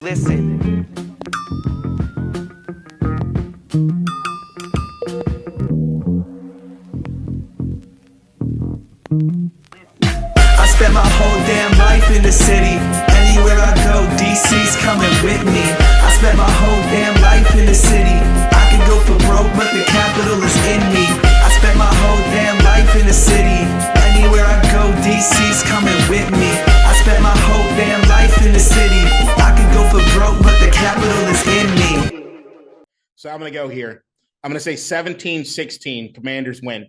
Listen. I spent my whole damn life in the city. Anywhere I go, DC's coming with me. I spent my whole damn life in the city. I could go for broke, but the capital is in me. I spent my whole damn life in the city. Anywhere I go, DC's coming with me. I spent my whole damn life in the city. I could go for broke, but the capital is in me. So I'm going to go here. I'm going to say 17-16, Commanders win.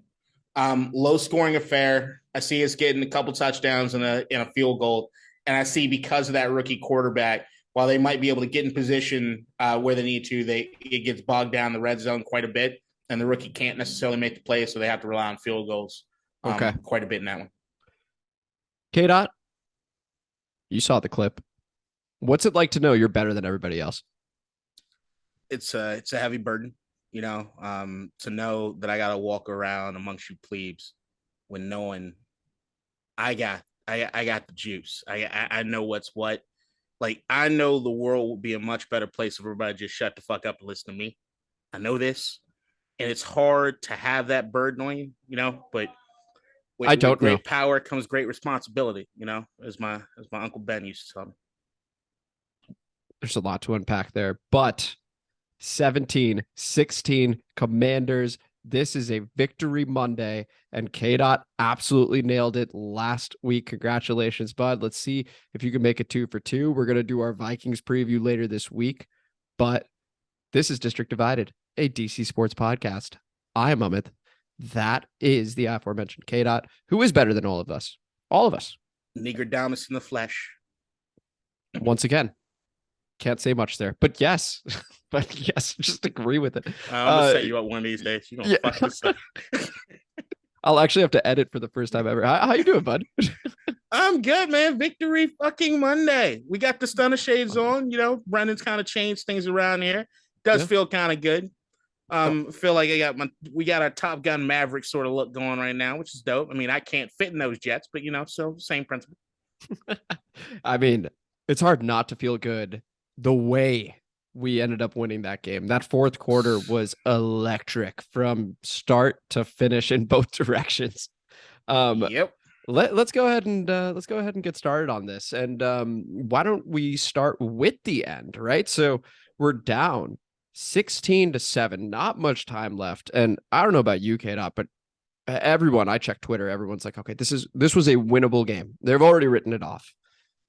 Low scoring affair. I see us getting a couple touchdowns and a field goal. And I see because of that rookie quarterback, while they might be able to get in position where they need to, it gets bogged down the red zone quite a bit. And the rookie can't necessarily make the play, so they have to rely on field goals quite a bit in that one. KDot, you saw the clip. What's it like to know you're better than everybody else? It's a heavy burden, to know that I got to walk around amongst you plebes when knowing I got the juice. I know what's what. Like, I know the world would be a much better place if everybody just shut the fuck up and listen to me. I know this, and it's hard to have that burden on you, but with great power comes great responsibility, as my Uncle Ben used to tell me. There's a lot to unpack there, but 17-16 Commanders. This is a victory Monday, and KDot absolutely nailed it last week. Congratulations, bud. Let's see if you can make it 2 for 2. We're going to do our Vikings preview later this week, but this is District Divided, a DC sports podcast. I am Amit. That is the aforementioned KDot, who is better than all of us. All of us. Negrodamus in the flesh. Once again, can't say much there, but yes, just agree with it. I'm gonna set you up one of these days. You don't fuck this up. I'll actually have to edit for the first time ever. How you doing, bud? I'm good, man. Victory fucking Monday. We got the stunner shades on. Brendan's kind of changed things around here. Does feel kind of good. Feel like we got our Top Gun Maverick sort of look going right now, which is dope. I mean, I can't fit in those jets, but so same principle. I mean, it's hard not to feel good the way we ended up winning that game. That fourth quarter was electric from start to finish in both directions. Yep. Let's go ahead and get started on this. And why don't we start with the end, right? So we're down 16-7, not much time left. And I don't know about you, KDot, but I check Twitter, everyone's like, okay, this was a winnable game. They've already written it off.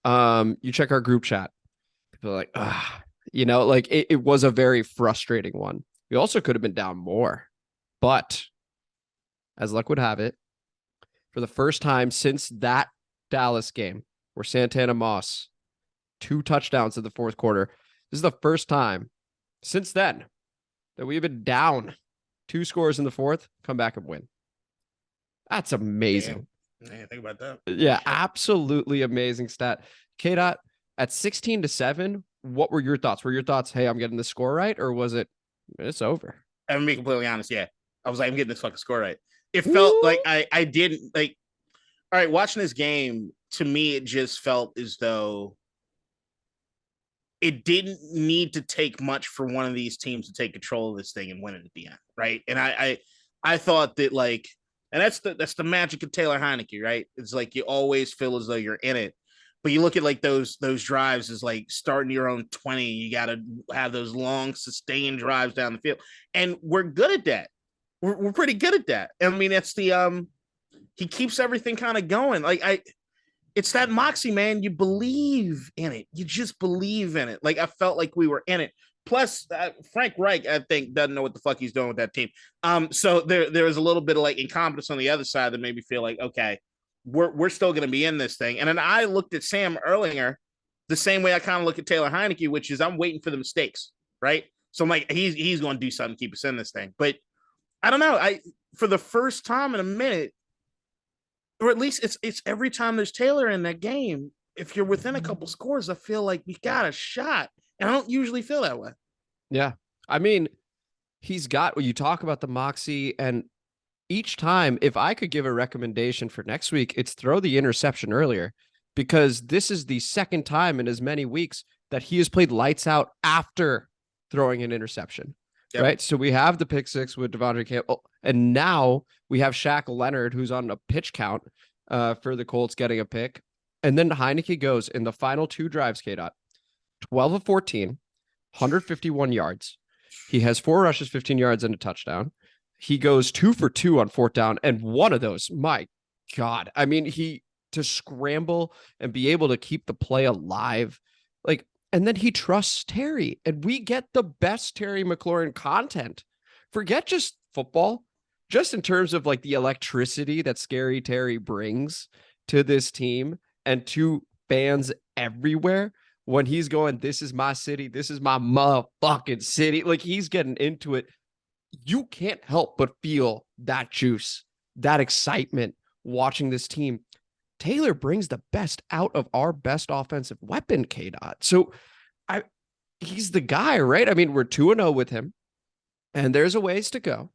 You check our group chat. People are like, it was a very frustrating one. We also could have been down more, but as luck would have it, for the first time since that Dallas game where Santana Moss 2 touchdowns in the fourth quarter, this is the first time since then that we've been down 2 scores in the fourth, come back and win. That's amazing. Yeah, think about that. Yeah, absolutely amazing stat. KDot, at 16-7, what were your thoughts? Were your thoughts, hey, I'm getting the score right? Or was it's over? I'm going to be completely honest. Yeah. I was like, I'm getting this fucking score right. It felt like I didn't all right, watching this game, to me, it just felt as though it didn't need to take much for one of these teams to take control of this thing and win it at the end. Right. And I thought that and that's the magic of Taylor Heinicke, right? It's like you always feel as though you're in it. But you look at those drives as starting your own 20. You got to have those long, sustained drives down the field, and we're good at that. We're pretty good at that. I mean, it's the he keeps everything kind of going. It's that moxie, man. You believe in it. You just believe in it. I felt like we were in it. Plus, Frank Reich, I think, doesn't know what the fuck he's doing with that team. So there was a little bit of incompetence on the other side that made me feel like, okay, we're still going to be in this thing. And then I looked at Sam Erlinger the same way I kind of look at Taylor Heinicke, which is I'm waiting for the mistakes, right? So I'm like, he's going to do something to keep us in this thing. But I don't know. For the first time in a minute, or at least it's every time there's Taylor in that game, if you're within a couple scores, I feel like we got a shot. And I don't usually feel that way. Yeah. I mean, he's got, when you talk about the moxie, and each time, if I could give a recommendation for next week, it's throw the interception earlier, because this is the second time in as many weeks that he has played lights out after throwing an interception. Yep. Right. So we have the pick six with Devondre Campbell, and now we have Shaq Leonard, who's on a pitch count for the Colts, getting a pick. And then Heinicke goes in the final 2 drives, KDot, 12 of 14, 151 yards. He has 4 rushes, 15 yards, and a touchdown. He goes 2 for 2 on 4th down. And one of those, my God, I mean, to scramble and be able to keep the play alive, like, and then he trusts Terry, and we get the best Terry McLaurin content. Forget just football, just in terms of like the electricity that Scary Terry brings to this team and to fans everywhere. When he's going, this is my city, this is my motherfucking city. Like, he's getting into it. You can't help but feel that juice, that excitement watching this team. Taylor brings the best out of our best offensive weapon, KDot. So he's the guy, right? I mean, we're 2-0 with him, and there's a ways to go.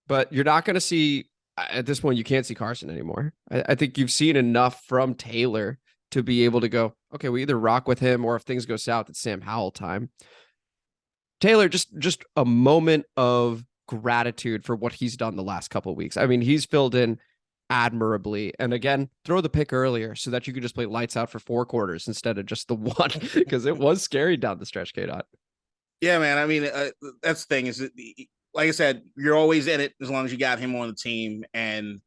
But you're not going to see, at this point, you can't see Carson anymore. I think you've seen enough from Taylor to be able to go, okay, we either rock with him, or if things go south, it's Sam Howell time. Taylor, just a moment of gratitude for what he's done the last couple of weeks. I mean, he's filled in admirably. And again, throw the pick earlier so that you could just play lights out for 4 quarters instead of just the one, because it was scary down the stretch, KDot. Yeah, man. I mean, that's the thing is, like I said, you're always in it as long as you got him on the team. And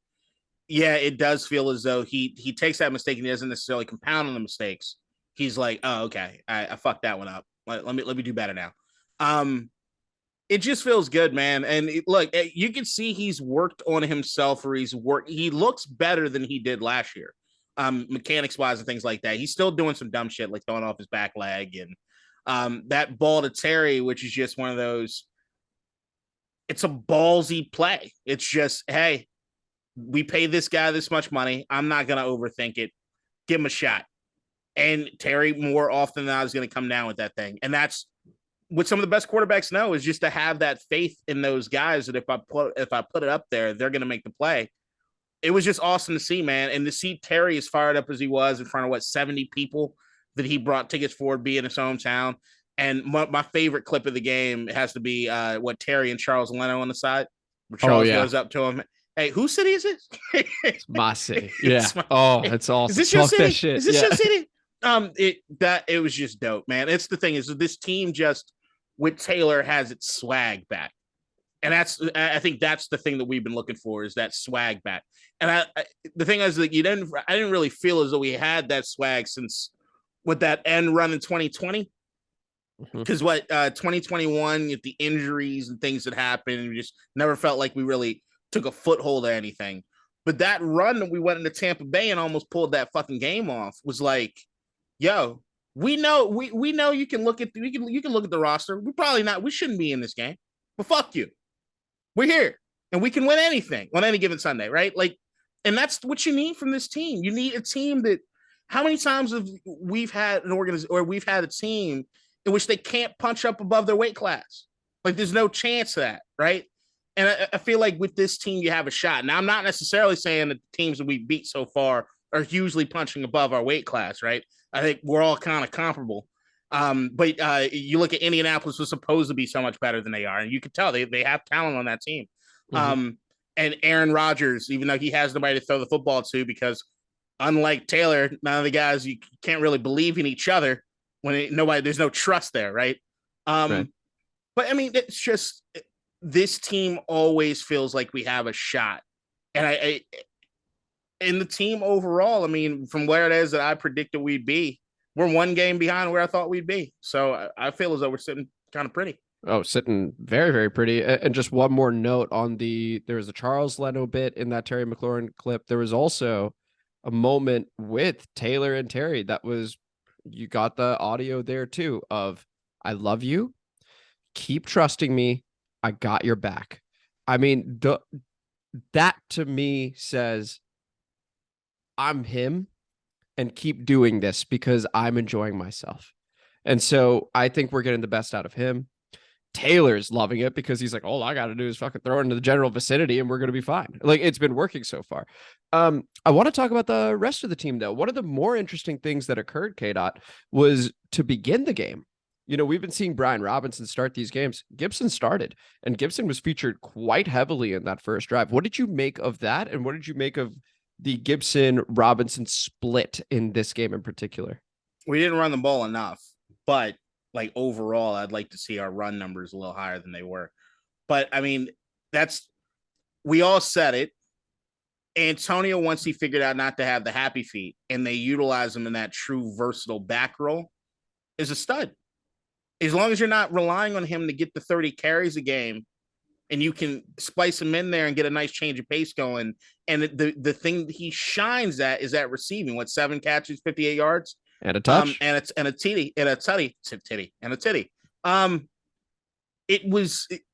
yeah, it does feel as though he takes that mistake and he doesn't necessarily compound on the mistakes. He's like, oh, okay, I fucked that one up. Let me do better now. It just feels good, man. And look, you can see he's worked on himself, or he looks better than he did last year. Mechanics wise and things like that. He's still doing some dumb shit like throwing off his back leg, and that ball to Terry, which is just one of those, it's a ballsy play. It's just, hey, we pay this guy this much money. I'm not going to overthink it. Give him a shot. And Terry, more often than not, is going to come down with that thing. And that's what some of the best quarterbacks know, is just to have that faith in those guys that if I put it up there, they're going to make the play. It was just awesome to see, man. And to see Terry as fired up as he was in front of 70 people that he brought tickets for, be in his hometown. And my favorite clip of the game has to be Terry and Charles Leno on the side, where Charles goes up to him. Hey, whose city is it? It's my city. Yeah. That's awesome. Is this your city? Is this your city? It was just dope, man. It's the thing is, this team just with Taylor has its swag back. And I think that's the thing that we've been looking for, is that swag back. And the thing is that I didn't really feel as though we had that swag since with that end run in 2020. Because 2021, with the injuries and things that happened, we just never felt like we really took a foothold or anything. But that run that we went into Tampa Bay and almost pulled that fucking game off was like, yo, we know you can look at you can look at the roster. We shouldn't be in this game, but fuck you. We're here and we can win anything on any given Sunday, right? Like, and that's what you need from this team. You need a team that, how many times have we've had we've had a team in which they can't punch up above their weight class? Like, there's no chance of that, right? And I feel like with this team, you have a shot. Now, I'm not necessarily saying that the teams that we beat so far are hugely punching above our weight class, right? I think we're all kind of comparable. But you look at Indianapolis, was supposed to be so much better than they are. And you can tell they have talent on that team. Mm-hmm. And Aaron Rodgers, even though he has nobody to throw the football to, because unlike Taylor, none of the guys, you can't really believe in each other when there's no trust there, right? Right. But I mean, it's just, this team always feels like we have a shot. And in the team overall, I mean, from where it is that I predicted we'd be, we're 1 game behind where I thought we'd be. So I feel as though we're sitting kind of pretty. Oh, sitting very, very pretty. And just one more note on there was a Charles Leno bit in that Terry McLaurin clip. There was also a moment with Taylor and Terry that was, you got the audio there too, of, I love you. Keep trusting me. I got your back. I mean, that to me says, I'm him and keep doing this because I'm enjoying myself. And so I think we're getting the best out of him. Taylor's loving it because he's like, all I got to do is fucking throw it into the general vicinity and we're going to be fine. Like, it's been working so far. I want to talk about the rest of the team, though. One of the more interesting things that occurred, KDot, was to begin the game. You know, we've been seeing Brian Robinson start these games. Gibson started, and Gibson was featured quite heavily in that first drive. What did you make of that? And what did you make of the Gibson-Robinson split in this game in particular? We didn't run the ball enough, but like overall, I'd like to see our run numbers a little higher than they were. But I mean, we all said it. Antonio, once he figured out not to have the happy feet and they utilize him in that true versatile back role, is a stud. As long as you're not relying on him to get the 30 carries a game and you can splice him in there and get a nice change of pace going. And the thing he shines at is that receiving. 7 catches, 58 yards? And a touch. And a titty.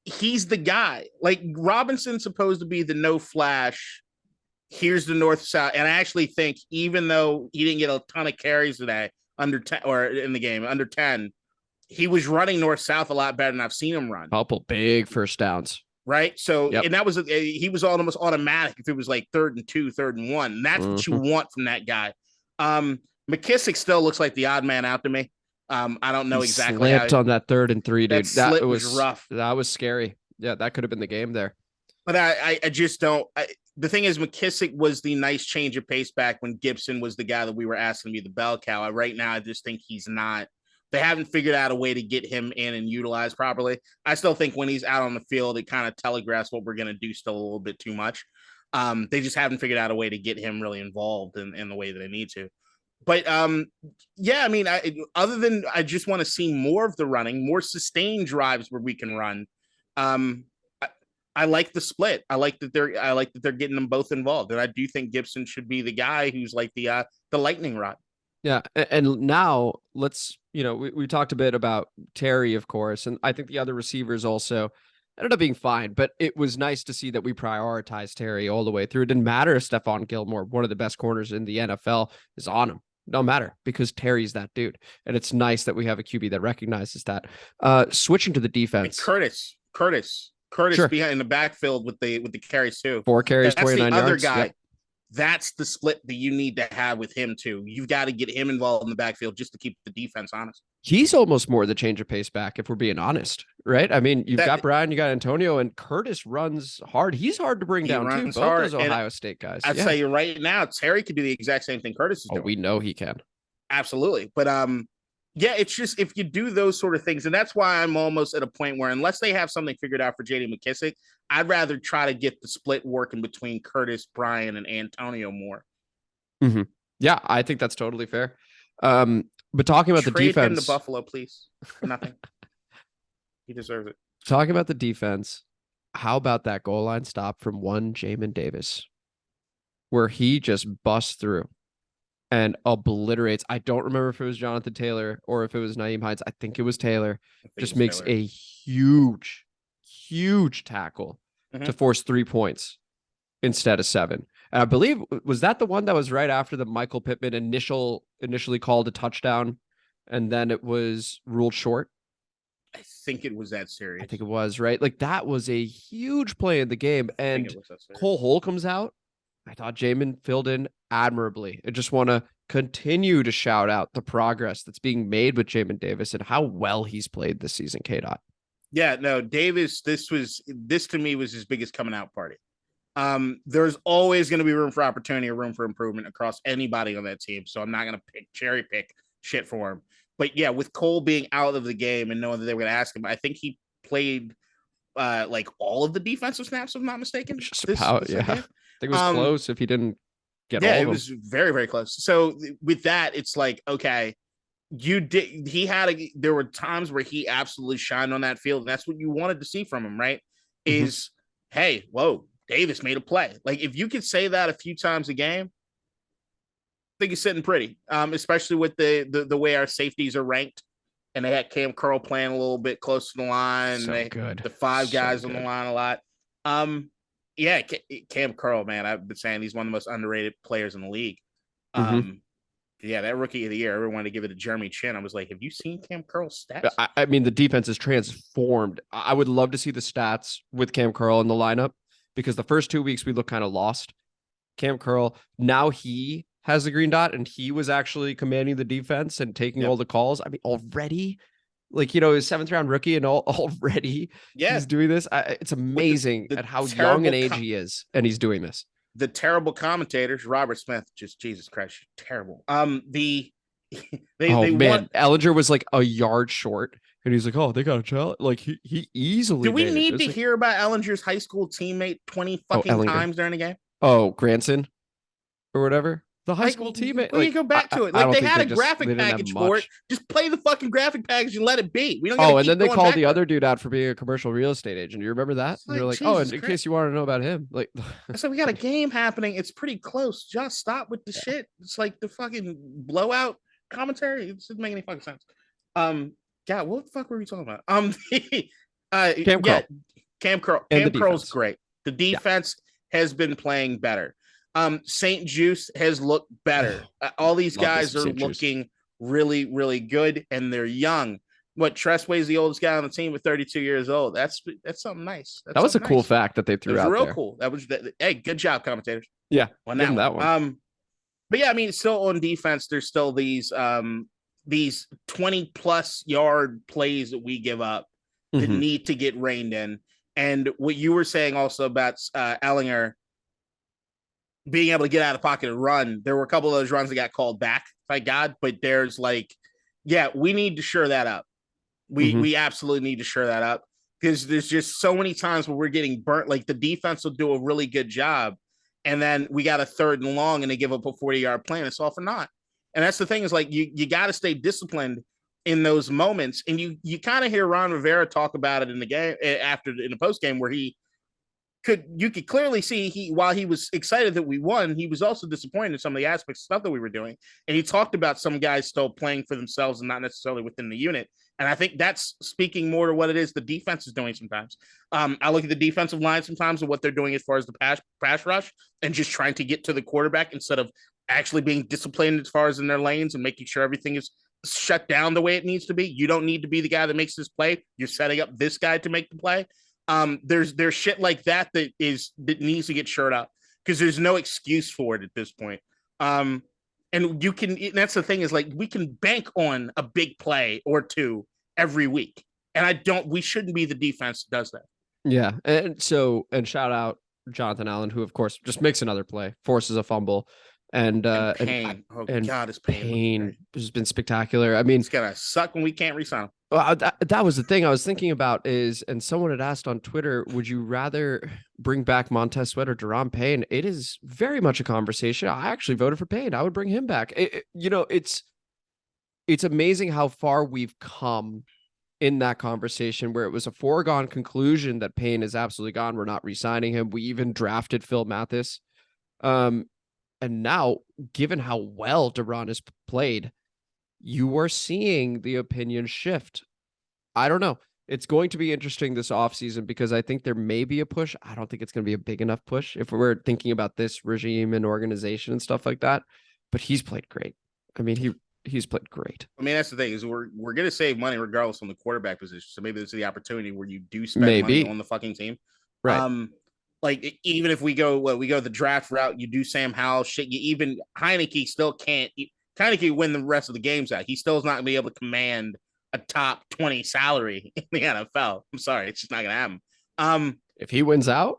He's the guy. Like, Robinson's supposed to be the no flash. Here's the north-south. And I actually think, even though he didn't get a ton of carries today, under 10 or in the game, under 10, he was running north-south a lot better than I've seen him run. Couple big first downs. Right. So, and that was, he was almost automatic if it was like 3rd and 2, 3rd and 1. And that's what you want from that guy. McKissick still looks like the odd man out to me. I don't know exactly. Slipped on that 3rd and 3, dude. That was rough. That was scary. Yeah, that could have been the game there. But I just don't. The thing is, McKissick was the nice change of pace back when Gibson was the guy that we were asking to be the bell cow. Right now, I just think he's not. They haven't figured out a way to get him in and utilized properly. I still think when he's out on the field, it kind of telegraphs what we're going to do still a little bit too much. They just haven't figured out a way to get him really involved in the way that they need to. But yeah, I mean, other than I just want to see more of the running, more sustained drives where we can run. I like the split. I like that they're getting them both involved, and I do think Gibson should be the guy who's like the lightning rod. Yeah, and now let's, we talked a bit about Terry, of course, and I think the other receivers also ended up being fine, but it was nice to see that we prioritized Terry all the way through. It didn't matter if Stephon Gilmore, one of the best corners in the NFL, is on him. No matter, because Terry's that dude, and it's nice that we have a QB that recognizes that. Switching to the defense, and Curtis sure. behind the backfield with the carries too. 4 carries, that's 29 the other yards. Guy. Yep. That's the split that you need to have with him too. You've got to get him involved in the backfield just to keep the defense honest. He's almost more the change of pace back, if we're being honest, right? I mean, you've got Brian, you got Antonio, and Curtis runs hard. He's hard to bring down too. Both those Ohio State guys. I'd tell you right now, Terry could do the exact same thing Curtis is doing. We know he can. Absolutely. But yeah, it's just if you do those sort of things, and that's why I'm almost at a point where unless they have something figured out for JD McKissick, I'd rather try to get the split working between Curtis, Brian, and Antonio more. Mm-hmm. Yeah, I think that's totally fair. But talking about the defense, trade him to Buffalo, please. For nothing. He deserves it. Talking about the defense, how about that goal line stop from one Jamin Davis, where he just busts through and obliterates. I don't remember if it was Jonathan Taylor or if it was Nyheim Hines. I think it was Taylor. Just makes Taylor a huge tackle to force 3 points instead of 7. And I believe, was that the one that was right after the Michael Pittman initially called a touchdown and then it was ruled short? I think it was that series. I think it was, right? Like, that was a huge play in the game. And Cole Hole comes out. I thought Jamin filled in admirably. I just want to continue to shout out the progress that's being made with Jamin Davis and how well he's played this season, KDot. Yeah, no, Davis, this to me was his biggest coming out party. There's always going to be room for opportunity or room for improvement across anybody on that team. So I'm not going to cherry pick shit for him. But yeah, with Cole being out of the game and knowing that they were going to ask him, I think he played like all of the defensive snaps, if I'm not mistaken. Just about, yeah. I think it was close if he didn't get all of them. Yeah, it was very, very close. So with that, it's like, okay, there were times where he absolutely shined on that field. And that's what you wanted to see from him, right? Mm-hmm. Is, hey, whoa, Davis made a play. Like, if you could say that a few times a game, I think he's sitting pretty, especially with the way our safeties are ranked. And they had Cam Curl playing a little bit close to the line. So good. The 5 guys on the line a lot. Yeah, Cam Curl, man, I've been saying he's one of the most underrated players in the league. Yeah, that rookie of the year, everyone wanted to give it to Jeremy Chin. I was like, have you seen Cam Curl's stats? I mean, the defense is transformed. I would love to see the stats with Cam Curl in the lineup because the first 2 weeks we looked kind of lost. Cam Curl, now he has the green dot and he was actually commanding the defense and taking all the calls. I mean, already, like, his 7th round rookie and already he's doing this. It's amazing at how young an age he is. And he's doing this. The terrible commentators, Robert Smith, just Jesus Christ, terrible. They Ellinger was like a yard short, and he's like, "Oh, they got a challenge." Like he easily. Do we need to hear about Ellinger's high school teammate 20 fucking times during the game? Oh, Granson, or whatever. The high school teammate. We go back to it. Like they had a graphic package for it. Just play the fucking graphic package and let it be. We don't. And then they called the other dude out for being a commercial real estate agent. You remember that? And they're like, in case you want to know about him, like. So we got a game happening. It's pretty close. Just stop with the shit. It's like the fucking blowout commentary. It doesn't make any fucking sense. God, what the fuck were we talking about? Cam Curl. Cam Curl. Cam Curl's great. The defense has been playing better. St. Juice has looked better. All these guys are looking really, really good, and they're young. What, Tressway's the oldest guy on the team at 32 years old. That's something nice. That was a cool fact that they threw out real there. Cool. That was hey, good job, commentators. Yeah, on that one. But yeah, I mean, still on defense, there's still these 20+ yard plays that we give up that need to get reined in. And what you were saying also about Ellinger being able to get out of the pocket and run, there were a couple of those runs that got called back, thank God. But there's we need to shore that up. We absolutely need to shore that up because there's just so many times where we're getting burnt. Like the defense will do a really good job, and then we got a 3rd and long, and they give up a 40-yard play, and it's all for naught. And that's the thing is you got to stay disciplined in those moments. And you kind of hear Ron Rivera talk about it in the game in the post game where you could clearly see while he was excited that we won, he was also disappointed in some of the aspects of stuff that we were doing. And he talked about some guys still playing for themselves and not necessarily within the unit. And I think that's speaking more to what it is the defense is doing sometimes. I look at the defensive line sometimes and what they're doing as far as the pass rush and just trying to get to the quarterback instead of actually being disciplined as far as in their lanes and making sure everything is shut down the way it needs to be. You don't need to be the guy that makes this play. You're setting up this guy to make the play. There's shit like that needs to get shored up because there's no excuse for it at this point. And that's the thing is we can bank on a big play or two every week. And we shouldn't be the defense that does that. Yeah. And shout out Jonathan Allen, who of course just makes another play, forces a fumble. And Payne. God, his Payne has been spectacular. I mean, it's gonna suck when we can't re-sign him. Well, that was the thing I was thinking about and someone had asked on Twitter, would you rather bring back Montez Sweat or Daron Payne? It is very much a conversation. I actually voted for Payne. I would bring him back. It's amazing how far we've come in that conversation where it was a foregone conclusion that Payne is absolutely gone. We're not re-signing him. We even drafted Phil Mathis. And now, given how well Daron has played, you are seeing the opinion shift. I don't know. It's going to be interesting this offseason because I think there may be a push. I don't think it's going to be a big enough push if we're thinking about this regime and organization and stuff like that. But he's played great. I mean, he's played great. I mean, that's the thing is we're going to save money regardless on the quarterback position. So maybe this is the opportunity where you do spend money on the fucking team. Right. Even if we go the draft route, you do Sam Howell shit. Even Heinicke still can't. Heinicke win the rest of the games out. He still is not going to be able to command a top 20 salary in the NFL. I'm sorry, it's just not going to happen. If he wins out,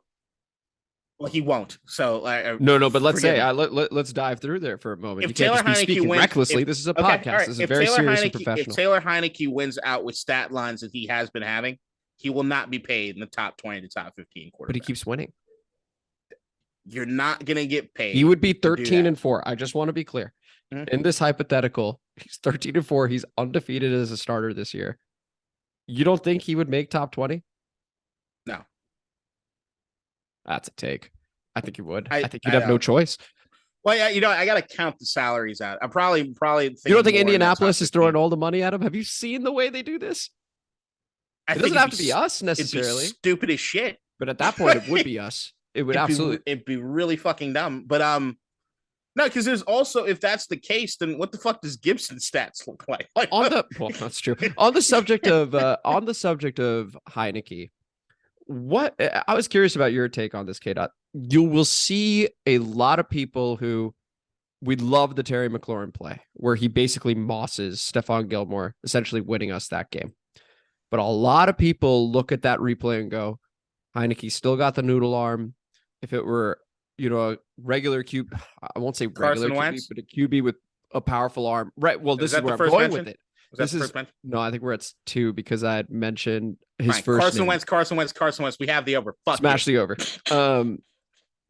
well, he won't. So no. But let's say let's dive through there for a moment. You can't just be speaking recklessly. This is a podcast. Right. This is very serious and professional. If Taylor Heinicke wins out with stat lines that he has been having, he will not be paid in the top 20 to top 15 quarterback. But he keeps winning. You're not going to get paid. He would be 13-4. I just want to be clear. Mm-hmm. In this hypothetical, he's 13-4. He's undefeated as a starter this year. You don't think he would make top 20? No. That's a take. I think he would. I think you'd have no choice. Well, yeah, I got to count the salaries out. I'm probably. You don't think Indianapolis is throwing all the money at him? Have you seen the way they do this? It doesn't have to be us necessarily. It'd be stupid as shit. But at that point, it would be us. It would absolutely. It'd be really fucking dumb. But No, because there's also, if that's the case, then what the fuck does Gibson's stats look like? That's true. On the subject of Heinicke, what I was curious about your take on this, KDot. You will see a lot of people who we love the Terry McLaurin play, where he basically mosses Stephon Gilmore, essentially winning us that game. But a lot of people look at that replay and go, Heinicke still got the noodle arm. If it were, a regular QB, I won't say regular QB, but a QB with a powerful arm. Right. Well, this is where I'm going with it. No, I think we're at 2 because I had mentioned his first name. Carson Wentz. We have the over. Fuck Smash the over.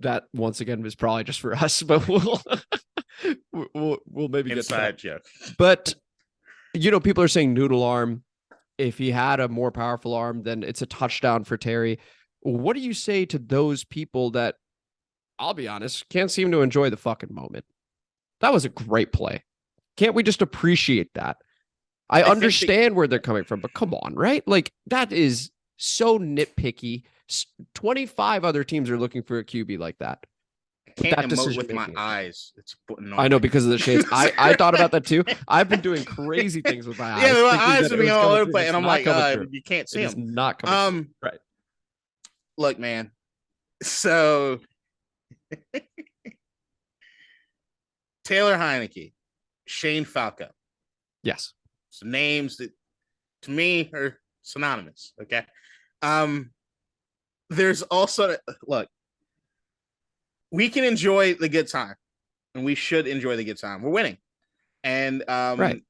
That once again was probably just for us, but we'll maybe inside get to that. Joke. But people are saying noodle arm. If he had a more powerful arm, then it's a touchdown for Terry. What do you say to those people that, I'll be honest, can't seem to enjoy the fucking moment? That was a great play. Can't we just appreciate that? I understand where they're coming from, but come on, right? Like, that is so nitpicky. 25 other teams are looking for a QB like that. I can't emote with my eyes. It's I know, because of the shades. I thought about that too. I've been doing crazy things with my eyes. Yeah, my eyes have been all over the place, and I'm like, you can't see them. Not coming through. Right. Look, man. So Taylor Heinicke, Shane Falco. Yes. Some names that to me are synonymous. Okay. There's also, look, we can enjoy the good time, and we should enjoy the good time. We're winning. And right.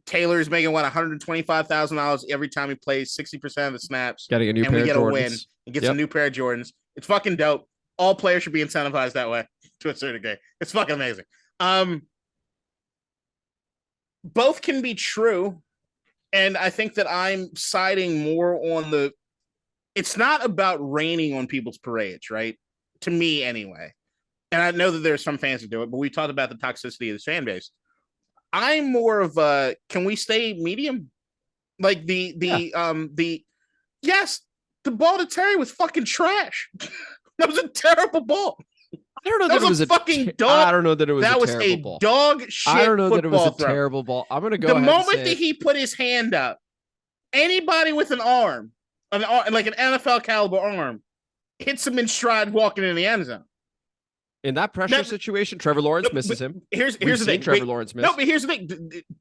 Taylor's making $125,000 every time he plays 60% of the snaps. Getting a new and pair we get of a Jordans. win and gets a new pair of Jordans. It's fucking dope. All players should be incentivized that way to a certain degree. It's fucking amazing. Both can be true. And I think that I'm siding more on it's not about raining on people's parades, right? To me, anyway. And I know that there's some fans that do it, but we talked about the toxicity of this fan base. I'm more of can we stay medium? Like yes, the ball to Terry was fucking trash. That was a terrible ball. I don't know that it was a fucking dog. I don't know that it was that a was terrible a ball. Dog shit. I don't know that it was a throw. Terrible ball. I'm gonna go. The moment that he put his hand up, anybody with an arm, like an NFL caliber arm, hits him in stride walking in the end zone. In that pressure situation, Trevor Lawrence misses him. Here's the thing. Trevor Lawrence missed. No, but here's the thing.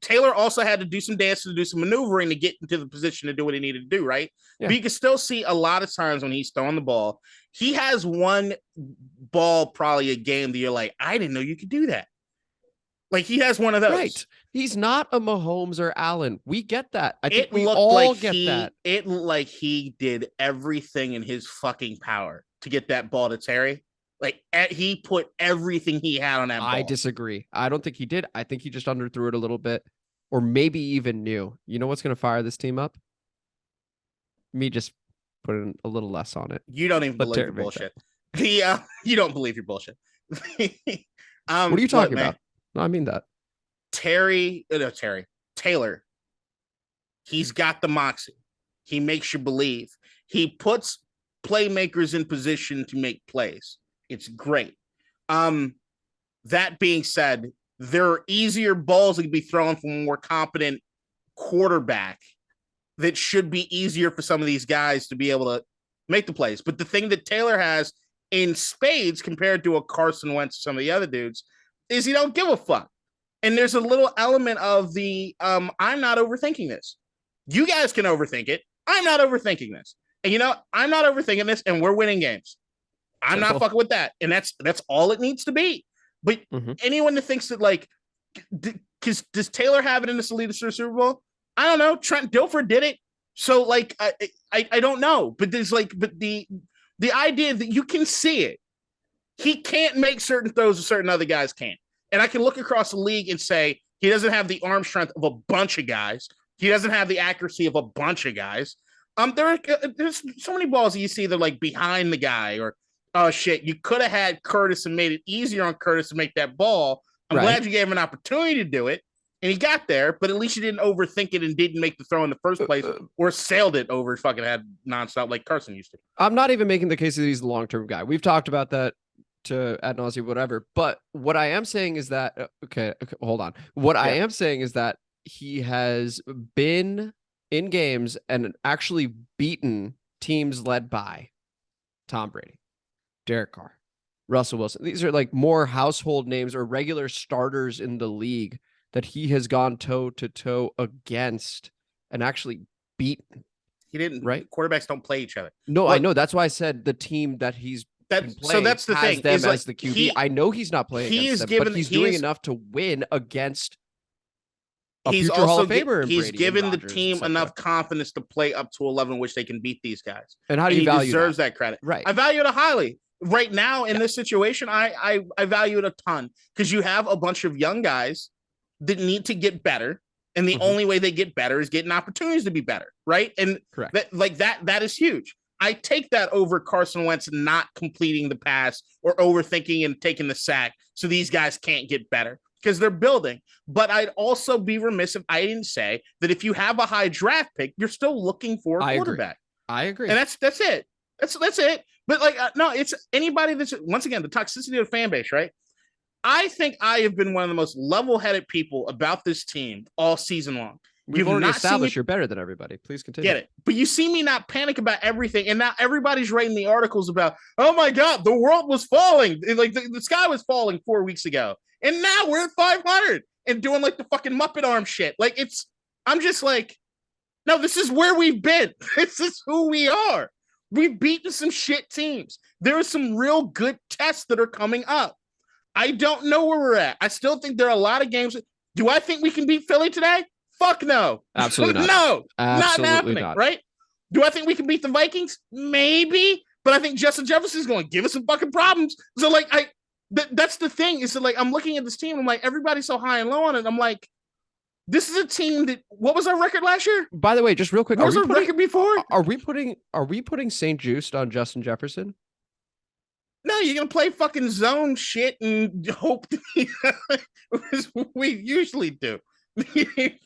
Taylor also had to do some dancing, to do some maneuvering to get into the position to do what he needed to do, right? Yeah. But you can still see a lot of times when he's throwing the ball, he has one ball probably a game that you're like, I didn't know you could do that. Like, he has one of those. Right. He's not a Mahomes or Allen. We get that. I think we all get that. It looked like he did everything in his fucking power to get that ball to Terry. Like, he put everything he had on that ball. I disagree. I don't think he did. I think he just underthrew it a little bit, or maybe even knew. You know what's going to fire this team up? Me just putting a little less on it. You don't even believe your bullshit. You don't believe your bullshit. What are you talking about? No, I mean that. Taylor. He's got the moxie. He makes you believe. He puts playmakers in position to make plays. It's great. That being said, there are easier balls that can be thrown from a more competent quarterback that should be easier for some of these guys to be able to make the plays. But the thing that Taylor has in spades compared to a Carson Wentz or some of the other dudes is he don't give a fuck. And there's a little element of the I'm not overthinking this. You guys can overthink it. I'm not overthinking this. And I'm not overthinking this, and we're winning games. I'm not fucking with that. And that's all it needs to be. But anyone that thinks that, like, does Taylor have it in this lead to the Super Bowl? I don't know. Trent Dilfer did it. So, like, I don't know. But there's the idea that you can see it. He can't make certain throws that certain other guys can't. And I can look across the league and say he doesn't have the arm strength of a bunch of guys. He doesn't have the accuracy of a bunch of guys. There's so many balls that you see that are like behind the guy, or oh shit, you could have had Curtis and made it easier on Curtis to make that ball. I'm glad you gave him an opportunity to do it, and he got there, but at least you didn't overthink it and didn't make the throw in the first place, or sailed it over fucking head nonstop like Carson used to. I'm not even making the case that he's the long-term guy. We've talked about that to ad nauseum, whatever. But what I am saying is that okay, hold on. What I am saying is that he has been in games and actually beaten teams led by Tom Brady, Derek Carr, Russell Wilson. These are like more household names or regular starters in the league that he has gone toe to toe against and actually beaten. He didn't. Right? Quarterbacks don't play each other. No, look, I know. That's why I said the team that he's so that's the thing. Them is as the QB. I know he's not playing against them, but he's doing enough to win against a future Hall of Famer. He's given the team enough confidence to play up to a level in which they can beat these guys. And how do you value he deserves that credit. Right. I value it highly. Right now in this situation, I value it a ton because you have a bunch of young guys that need to get better. And the only way they get better is getting opportunities to be better. Right. And that is huge. I take that over Carson Wentz not completing the pass or overthinking and taking the sack. So these guys can't get better because they're building. But I'd also be remiss if I didn't say that if you have a high draft pick, you're still looking for a quarterback. I agree. And that's it. That's it. But no, it's anybody that's, once again, the toxicity of the fan base, right? I think I have been one of the most level-headed people about this team all season long. We've already established you're better than everybody. Please continue. Get it. But you see me not panic about everything. And now everybody's writing the articles about, oh my God, the world was falling. Like the sky was falling 4 weeks ago. And now we're at 500 and doing like the fucking Muppet arm shit. Like I'm just like, no, this is where we've been. This is who we are. We've beaten some shit teams. There are some real good tests that are coming up. I don't know where we're at. I still think there are a lot of games. Do I think we can beat Philly today? Fuck no. Absolutely not. No, absolutely not happening, not. Right? Do I think we can beat the Vikings? Maybe. But I think Justin Jefferson is going to give us some fucking problems. So, that's the thing. Is that, I'm looking at this team. I'm like, everybody's so high and low on it. I'm like, this is a team that, what was our record last year? By the way, just real quick. What was our record before? Are we putting St. Juiced on Justin Jefferson? No, you're going to play fucking zone shit and hope we usually do.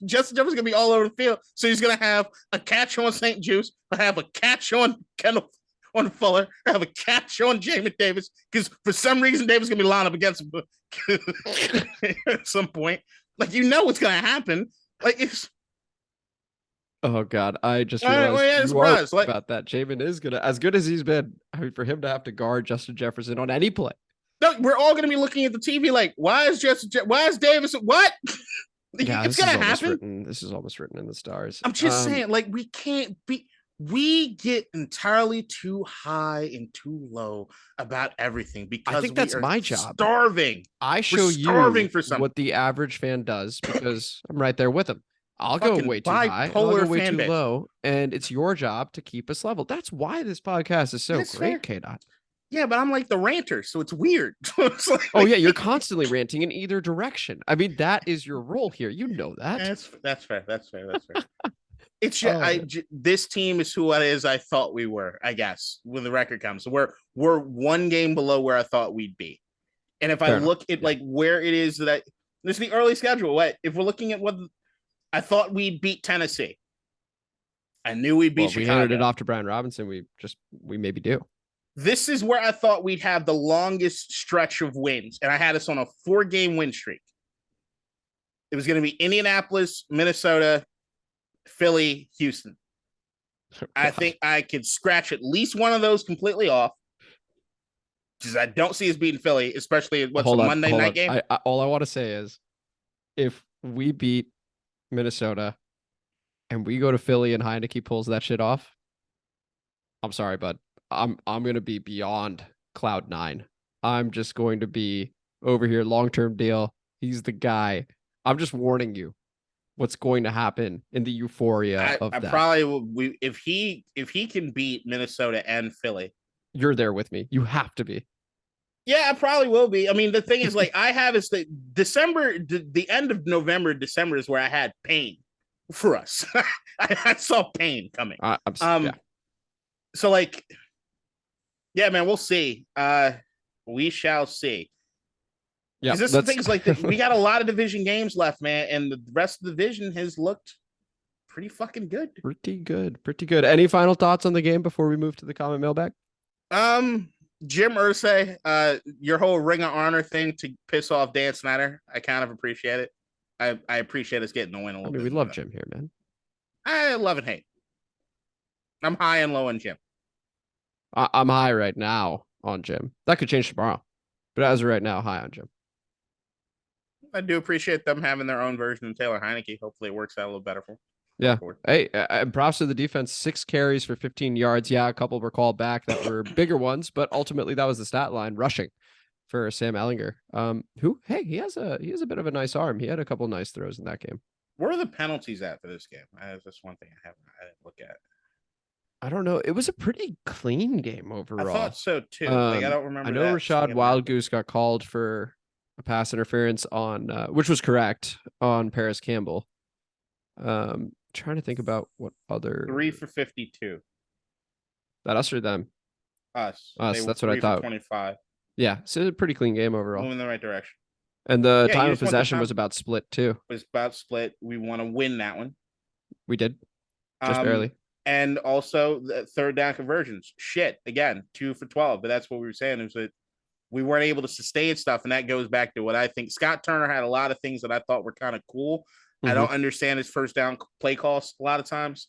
Justin Jefferson's gonna be all over the field, so he's gonna have a catch on St. Juice, have a catch on Kendall on Fuller, have a catch on Jamin Davis, because for some reason Davis gonna be lined up against him at some point. What's gonna happen. Oh God, I just realized about that. Jamin is gonna, as good as he's been, for him to have to guard Justin Jefferson on any play. No, we're all gonna be looking at the TV like, why is Davis? What? Yeah, it's gonna happen. This is almost written in the stars. I'm just saying, we can't be. We get entirely too high and too low about everything because I think that's my job. Starving. I show you for what the average fan does because I'm right there with them. I'll go way too high, I'll go way too low, and it's your job to keep us level. That's why this podcast is so great, KDot. Yeah, but I'm like the ranter, so it's weird. Oh yeah, you're constantly ranting in either direction. I mean, that is your role here. You know that. That's fair. It's just, this team is who it is I thought we were, I guess, when the record comes. So we're one game below where I thought we'd be. And if I look at where it is this is the early schedule. If we're looking at what I thought we'd beat Tennessee. I knew we'd beat Chicago. We handed it off to Brian Robinson. We maybe do. This is where I thought we'd have the longest stretch of wins, and I had us on a 4-game win streak. It was going to be Indianapolis, Minnesota, Philly, Houston. Oh, I think I could scratch at least one of those completely off, because I don't see us beating Philly, especially at Monday night game. All I want to say is, if we beat Minnesota and we go to Philly and Heinicke pulls that shit off, I'm sorry, bud. I'm going to be beyond cloud 9. I'm just going to be over here, long-term deal. He's the guy. I'm just warning you what's going to happen in the euphoria of that. I probably will. If he can beat Minnesota and Philly, you're there with me. You have to be. Yeah, I probably will be. I mean, the thing is, I have is that December, the end of November, December is where I had pain for us. I saw pain coming. So yeah, man, we'll see. We shall see. Yeah, this things we got a lot of division games left, man, and the rest of the division has looked pretty fucking good. Pretty good. Any final thoughts on the game before we move to the comment mailbag? Jim Irsay, your whole Ring of Honor thing to piss off Dan Snyder, I kind of appreciate it. I appreciate us getting the win a little bit. We love Jim here, man. I love and hate. I'm high and low on Jim. I'm high right now on Jim. That could change tomorrow, but as of right now, high on Jim. I do appreciate them having their own version of Taylor Heinicke. Hopefully, it works out a little better for them. Yeah. Hey, props to the defense. 6 carries for 15 yards. Yeah, a couple were called back that were bigger ones, but ultimately that was the stat line rushing for Sam Ehlinger. He has a bit of a nice arm. He had a couple nice throws in that game. Where are the penalties at for this game? That's one thing I didn't look at. I don't know. It was a pretty clean game overall. I thought so too. I don't remember. I know Rashad Wildgoose got called for a pass interference on, which was correct, on Paris Campbell. Trying to think about what other 3 for 52. That us or them? Us. That's what I thought. 25. Yeah, so it's a pretty clean game overall. Moving in the right direction. And the time of possession was about split too. It was about split. We want to win that one. We did. Just barely. And also the third down conversions. Shit. Again, 2 for 12. But that's what we were saying is that we weren't able to sustain stuff. And that goes back to what I think. Scott Turner had a lot of things that I thought were kind of cool. I don't understand his first down play calls a lot of times.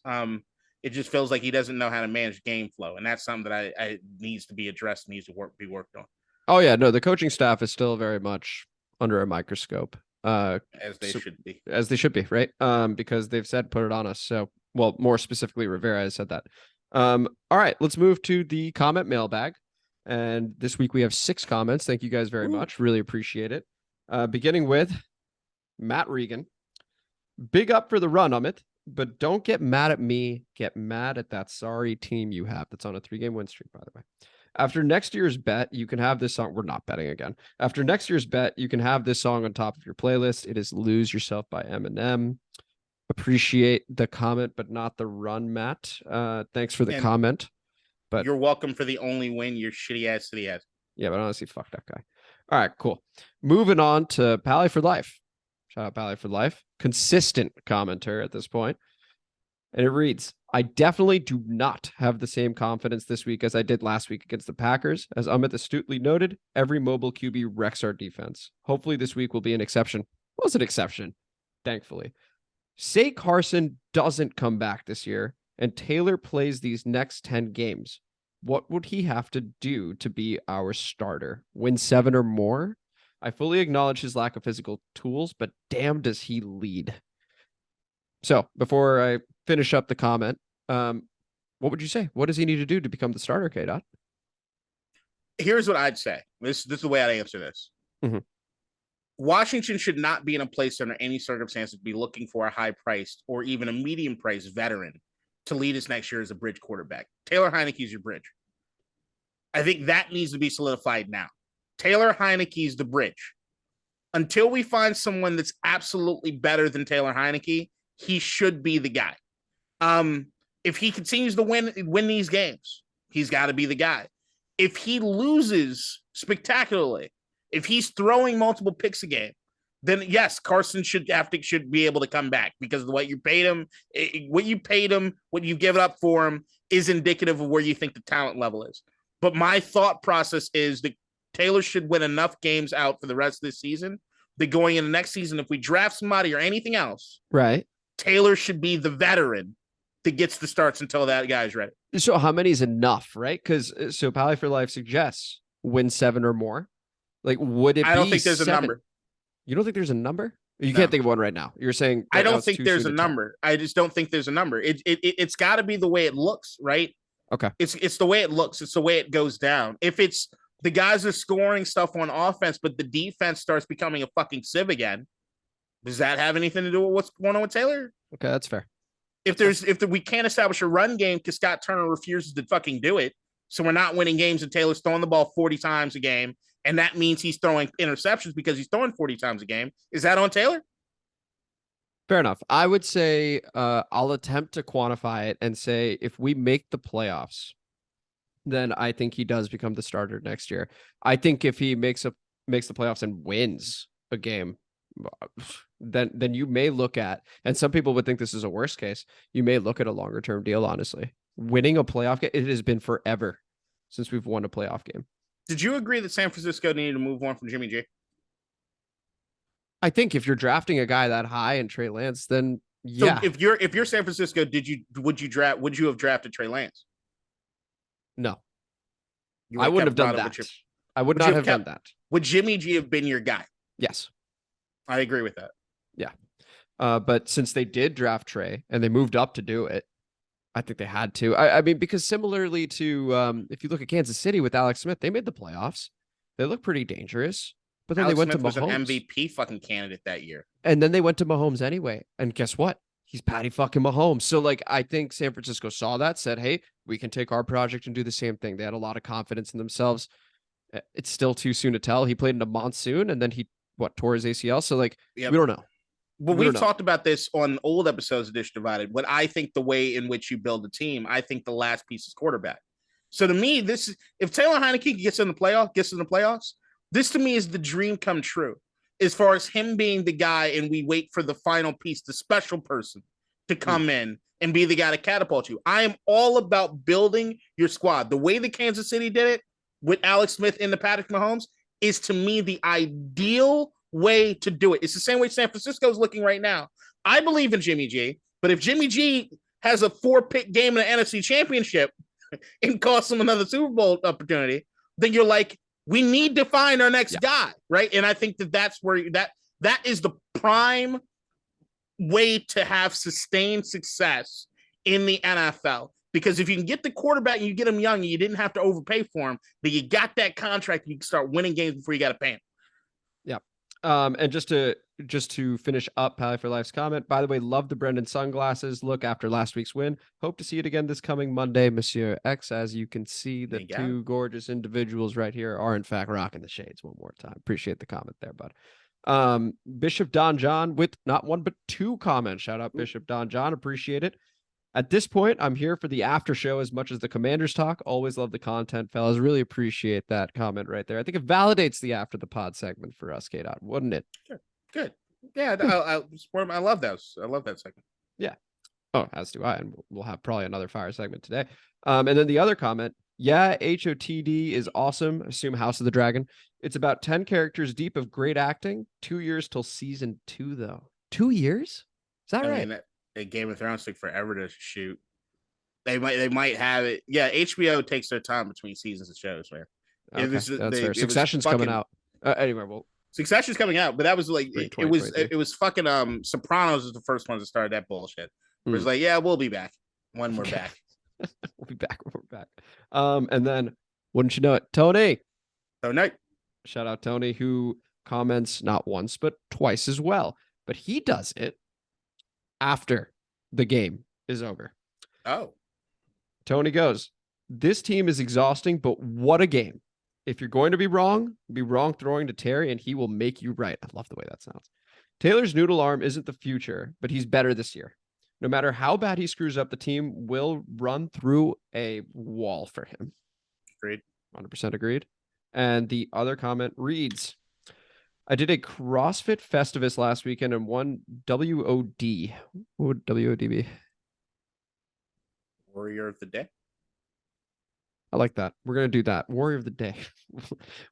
It just feels like he doesn't know how to manage game flow. And that's something that I needs to be addressed, needs to be worked on. Oh, yeah. No, the coaching staff is still very much under a microscope. As they should be. As they should be, right? Because they've said put it on us. So, well, more specifically, Rivera has said that. All right, let's move to the comment mailbag. And this week we have 6 comments. Thank you guys very much. Really appreciate it. Beginning with Matt Regan. Big up for the run, Amit, but don't get mad at me. Get mad at that sorry team you have. That's on a 3-game win streak, by the way. After next year's bet, you can have this song. We're not betting again. After next year's bet, you can have this song on top of your playlist. It is Lose Yourself by Eminem. Appreciate the comment, but not the run, Matt. Thanks for the comment. But you're welcome for the only win your shitty ass city has. Yeah, but honestly, fuck that guy. All right, cool. Moving on to Pally for Life. Shout out Pally for Life. Consistent commenter at this point. And it reads, I definitely do not have the same confidence this week as I did last week against the Packers. As Amit astutely noted, every mobile QB wrecks our defense. Hopefully this week will be an exception. Was an exception, thankfully. Say Carson doesn't come back this year and Taylor plays these next 10 games. What would he have to do to be our starter? Win 7 or more? I fully acknowledge his lack of physical tools, but damn does he lead. So before I finish up the comment, what would you say? What does he need to do to become the starter, KDot? Here's what I'd say. This is the way I'd answer this. Mm-hmm. Washington should not be in a place under any circumstances to be looking for a high-priced or even a medium-priced veteran to lead us next year as a bridge quarterback. Taylor Heinicke is your bridge. I think that needs to be solidified now. Taylor Heinicke is the bridge. Until we find someone that's absolutely better than Taylor Heinicke, he should be the guy. If he continues to win these games, he's got to be the guy. If he loses spectacularly, if he's throwing multiple picks a game, then yes, Carson should be able to come back because of what you paid him, what you've given up for him is indicative of where you think the talent level is. But my thought process is that Taylor should win enough games out for the rest of this season that going into next season, if we draft somebody or anything else, right, Taylor should be the veteran that gets the starts until that guy's ready. So how many is enough, right? Because so Pally for Life suggests win 7 or more. Like, would it be? I don't think there's 7? A number. You don't think there's a number? You can't think of one right now. You're saying I don't think there's a number. I just don't think there's a number. It's got to be the way it looks, right? Okay. It's the way it looks. It's the way it goes down. If it's the guys are scoring stuff on offense, but the defense starts becoming a fucking sieve again, does that have anything to do with what's going on with Taylor? Okay, that's fair. If we can't establish a run game because Scott Turner refuses to fucking do it, so we're not winning games and Taylor's throwing the ball 40 times a game, and that means he's throwing interceptions because he's throwing 40 times a game. Is that on Taylor? Fair enough. I would say I'll attempt to quantify it and say if we make the playoffs, then I think he does become the starter next year. I think if he makes the playoffs and wins a game, then you may look at, and some people would think this is a worst case, you may look at a longer term deal, honestly. Winning a playoff game, it has been forever since we've won a playoff game. Did you agree that San Francisco needed to move on from Jimmy G? I think if you're drafting a guy that high in Trey Lance, then So yeah, if you're San Francisco, would you have drafted Trey Lance? no, You I would wouldn't have done Rodgers that. I would would you not have have done kept that. would Jimmy G have been your guy? Yes. I agree with that. Yeah. But since they did draft Trey and they moved up to do it, I think they had to. I mean, because similarly to if you look at Kansas City with Alex Smith, they made the playoffs. They look pretty dangerous. But then Alex they went Smith to was Mahomes. an MVP fucking candidate that year. And then they went to Mahomes anyway. And guess what? He's Patty fucking Mahomes. So, like, I think San Francisco saw that, said, hey, we can take our project and do the same thing. They had a lot of confidence in themselves. It's still too soon to tell. He played in a monsoon and then he, tore his ACL. So, like, we don't know. But we've talked about this on old episodes of Dish Divided. What I think the way in which you build a team, I think the last piece is quarterback. So to me, this is if Taylor Heinicke gets in the playoffs, this to me is the dream come true. As far as him being the guy, and we wait for the final piece, the special person to come in and be the guy to catapult you. I am all about building your squad. The way the Kansas City did it with Alex Smith and the Patrick Mahomes is to me the ideal way to do it. It's the same way San Francisco is looking right now. I believe in Jimmy G, but if Jimmy G has a 4-pick game in the NFC Championship and costs him another Super Bowl opportunity, then you're like, we need to find our next guy, right? And I think that's where that is the prime way to have sustained success in the NFL. Because if you can get the quarterback and you get him young and you didn't have to overpay for him, but you got that contract, you can start winning games before you got to pay him. Yeah. And just to finish up Pally for Life's comment, by the way, love the Brendan sunglasses look after last week's win. Hope to see it again this coming Monday, Monsieur X. As you can see, the two gorgeous individuals right here are in fact rocking the shades one more time. Appreciate the comment there, bud. Bishop Don John with not one but two comments. Shout out Bishop Don John. Appreciate it. At this point, I'm here for the after show as much as the Commanders talk. Always love the content, fellas. Really appreciate that comment right there. I think it validates the after the pod segment for us, KDot, wouldn't it? Good. Yeah, I love those. I love that segment. Yeah. Oh, as do I. And we'll have probably another fire segment today. And then the other comment, yeah, HOTD is awesome. Assume House of the Dragon. It's about 10 characters deep of great acting. 2 years till season 2, though. 2 years? Is that right? Mean, Game of Thrones took forever to shoot. They might have it. Yeah, HBO takes their time between seasons of shows, man. Okay, that's fair. Succession's coming out. Anyway, well, Succession's coming out, but that was like it was fucking Sopranos is the first one to start that bullshit. It was like, yeah, we'll be back when we're back. We'll be back when we're back. And then wouldn't you know it, Tony? Shout out Tony, who comments not once but twice as well. But he does it after the game is over. Oh. Tony goes, this team is exhausting, but what a game. If you're going to be wrong throwing to Terry, and he will make you right. I love the way that sounds. Taylor's noodle arm isn't the future, but he's better this year. No matter how bad he screws up, the team will run through a wall for him. Agreed. 100% agreed. And the other comment reads, I did a CrossFit Festivus last weekend and won WOD. What would WOD be? Warrior of the Day. I like that. We're going to do that. Warrior of the Day.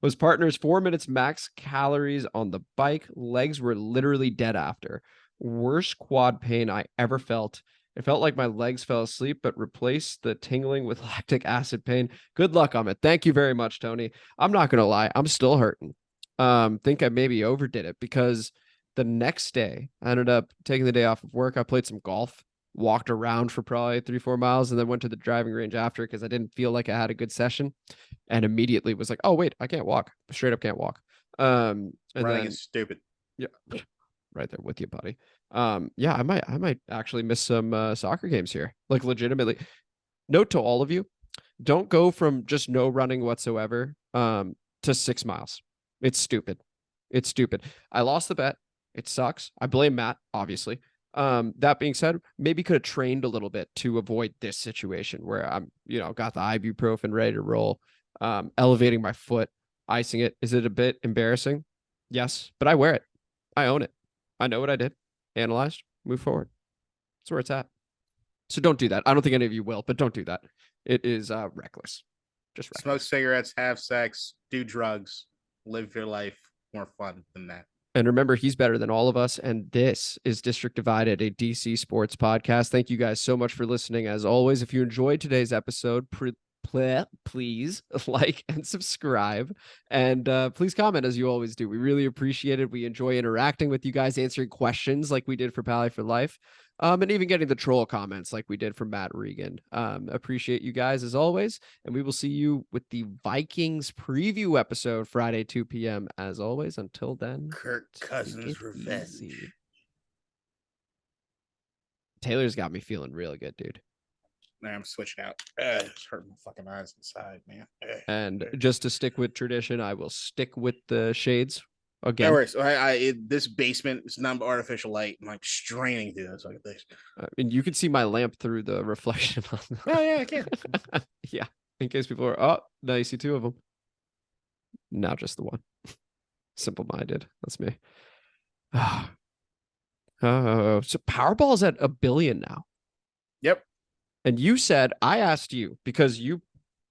Was partners 4 minutes max calories on the bike. Legs were literally dead after. Worst quad pain I ever felt. It felt like my legs fell asleep, but replaced the tingling with lactic acid pain. Good luck on it. Thank you very much, Tony. I'm not going to lie. I'm still hurting. Think I maybe overdid it because the next day I ended up taking the day off of work. I played some golf, walked around for probably 3-4 miles, and then went to the driving range after because I didn't feel like I had a good session, and immediately was like, oh wait, I can't walk. Straight up can't walk. And running is stupid. Yeah, right there with you, buddy. Yeah, I might actually miss some soccer games here. Like legitimately. Note to all of you, don't go from just no running whatsoever to 6 miles. It's stupid. It's stupid. I lost the bet. It sucks. I blame Matt, obviously. That being said, maybe could have trained a little bit to avoid this situation where I'm, got the ibuprofen ready to roll, elevating my foot, icing it. Is it a bit embarrassing? Yes, but I wear it. I own it. I know what I did. Analyzed, move forward. That's where it's at. So don't do that. I don't think any of you will, but don't do that. It is reckless. Just smoke cigarettes, have sex, do drugs, live your life more fun than that. And remember, he's better than all of us. And this is District Divided, a DC sports podcast. Thank you guys so much for listening. As always, if you enjoyed today's episode, please like and subscribe. And please comment as you always do. We really appreciate it. We enjoy interacting with you guys, answering questions like we did for Pally for Life. And even getting the troll comments like we did from Matt Regan. Appreciate you guys as always. And we will see you with the Vikings preview episode Friday, 2 p.m. As always. Until then, Kirk Cousins revenge. Easy. Taylor's got me feeling really good, dude. I'm switching out. It's hurting my fucking eyes inside, man. And just to stick with tradition, I will stick with the shades. Okay. No worries. This basement is not artificial light. I'm like straining through this like this. And you can see my lamp through the reflection on the... Oh yeah, I can. Yeah. In case people are, oh, now you see two of them. Now just the one. Simple minded. That's me. So Powerball's at $1 billion now. Yep. And you said, I asked you because you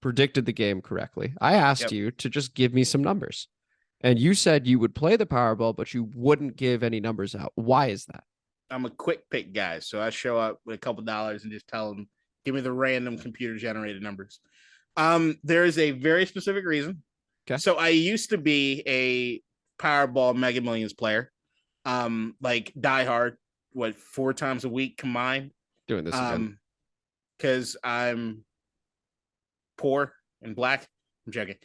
predicted the game correctly. I asked you to just give me some numbers. And you said you would play the Powerball, but you wouldn't give any numbers out. Why is that? I'm a quick pick guy. So I show up with a couple dollars and just tell them, give me the random computer generated numbers. There is a very specific reason. Okay. So I used to be a Powerball Mega Millions player. Like diehard, 4 times a week combined. Doing this again. Because I'm poor and black. I'm joking.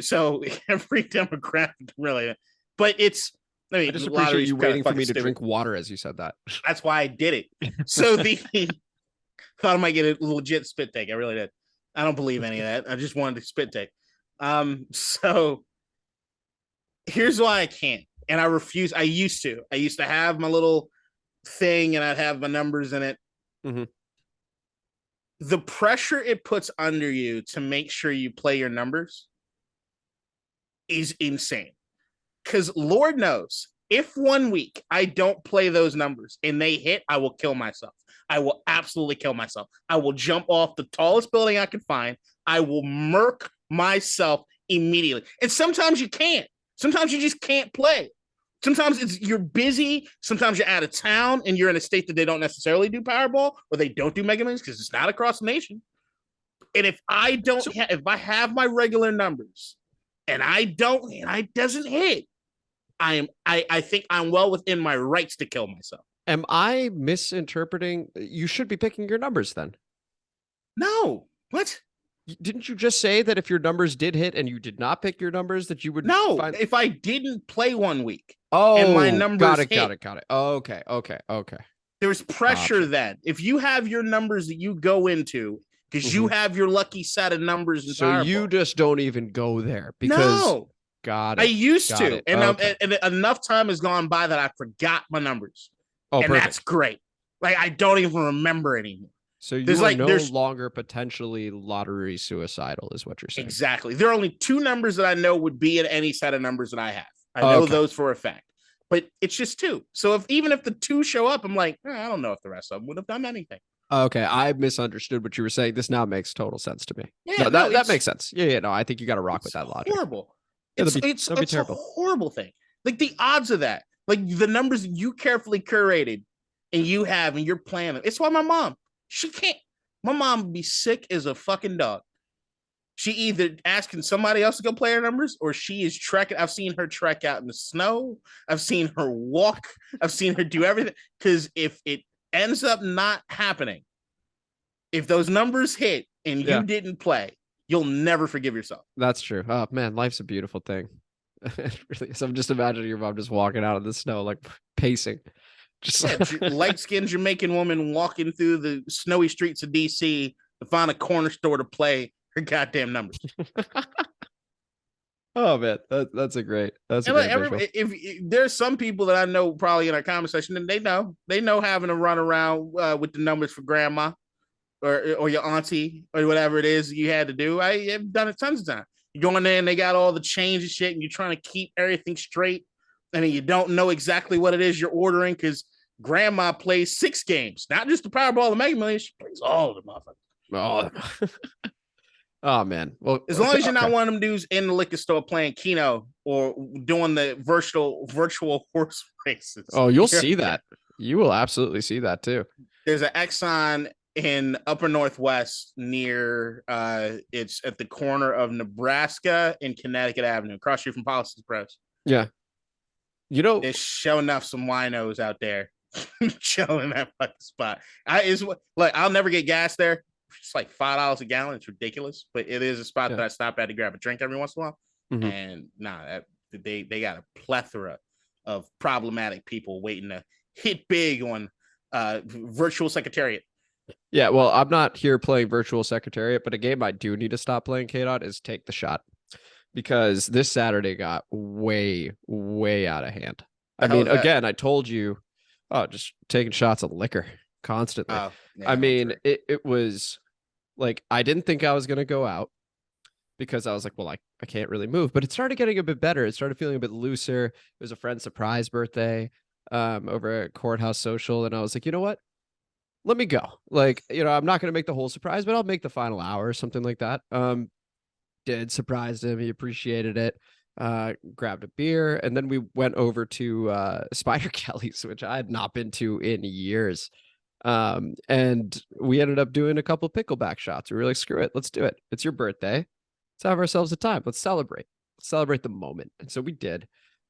So every demographic really, but it's. I just appreciate you waiting for me to drink water as you said that. That's why I did it. So thought I might get a legit spit take. I really did. I don't believe any of that. I just wanted to spit take. So here's why I can't, and I refuse. I used to have my little thing, and I'd have my numbers in it. Mm-hmm. The pressure it puts under you to make sure you play your numbers is insane. Because Lord knows, if 1 week I don't play those numbers and they hit, I will kill myself. I will absolutely kill myself. I will jump off the tallest building I can find. I will murk myself immediately. And sometimes you can't. Sometimes you just can't play. Sometimes you're busy. Sometimes you're out of town and you're in a state that they don't necessarily do Powerball or they don't do Mega Millions because it's not across the nation. And if I don't, if I have my regular numbers and it doesn't hit, I think I'm well within my rights to kill myself. Am I misinterpreting? You should be picking your numbers then. No. What? Didn't you just say that if your numbers did hit and you did not pick your numbers that you would? No, if I didn't play 1 week. Oh, and my numbers got it. Okay. There's pressure then. If you have your numbers that you go into, because you have your lucky set of numbers. In so Powerball. You just don't even go there because. No. Got it. I used to. It. And, okay. And enough time has gone by that I forgot my numbers. Oh, and perfect. that's great. Like, I don't even remember anymore. So you're no longer potentially lottery suicidal is what you're saying. Exactly. There are only 2 numbers that I know would be in any set of numbers that I have. I know those for a fact. But it's just 2. So even if the 2 show up, I'm like, I don't know if the rest of them would have done anything. Okay, I misunderstood what you were saying. This now makes total sense to me. Yeah, that makes sense. Yeah, no, I think you got to rock with that logic. Horrible. It's terrible. A horrible thing. Like the odds of that, like the numbers you carefully curated and you have and you're planning. It's why my mom would be sick as a fucking dog. She either asking somebody else to go play her numbers or she is trekking. I've seen her trek out in the snow. I've seen her walk. I've seen her do everything. Because if it ends up not happening, if those numbers hit and you didn't play, you'll never forgive yourself. That's true. Oh man, life's a beautiful thing. Really. So I'm just imagining your mom just walking out of the snow, like pacing. Just light-skinned Jamaican woman walking through the snowy streets of DC to find a corner store to play her goddamn numbers. Oh man, that's a great. If there's some people that I know probably in our comment section, and they know having to run around with the numbers for grandma or your auntie or whatever it is you had to do. I have done it tons of times. You go in there and they got all the change and shit, and you're trying to keep everything straight, and then you don't know exactly what it is you're ordering because grandma plays 6 games, not just the Powerball, the Mega Millions. She plays all of them, motherfuckers. Oh man. Well, As long as you're not okay. one of them dudes in the liquor store playing Keno or doing the virtual horse races. Oh, you'll see that. You will absolutely see that too. There's an Exxon in Upper Northwest near it's at the corner of Nebraska and Connecticut Avenue, across street from Policy Press. Yeah. You know, There's sure enough some winos out there chilling in that fucking spot. I'll never get gas there. It's like $5 a gallon. It's ridiculous, but it is a spot that I stop at to grab a drink every once in a while. Mm-hmm. And they got a plethora of problematic people waiting to hit big on virtual secretariat. Yeah, well, I'm not here playing virtual secretariat, but a game I do need to stop playing KDot is Take the Shot, because this Saturday got way, way out of hand. I mean, again, I told you, just taking shots of liquor constantly. I mean, it was like, I didn't think I was going to go out because I was like, well, I can't really move, but it started getting a bit better. It started feeling a bit looser. It was a friend's surprise birthday over at Courthouse Social. And I was like, you know what? Let me go. Like, I'm not going to make the whole surprise, but I'll make the final hour or something like that. Surprised him. He appreciated it. Grabbed a beer, and then we went over to Spider Kelly's, which I had not been to in years. And we ended up doing a couple pickleback shots. We were like, screw it. Let's do it. It's your birthday. Let's have ourselves a time. Let's celebrate. Let's celebrate the moment. And so we did.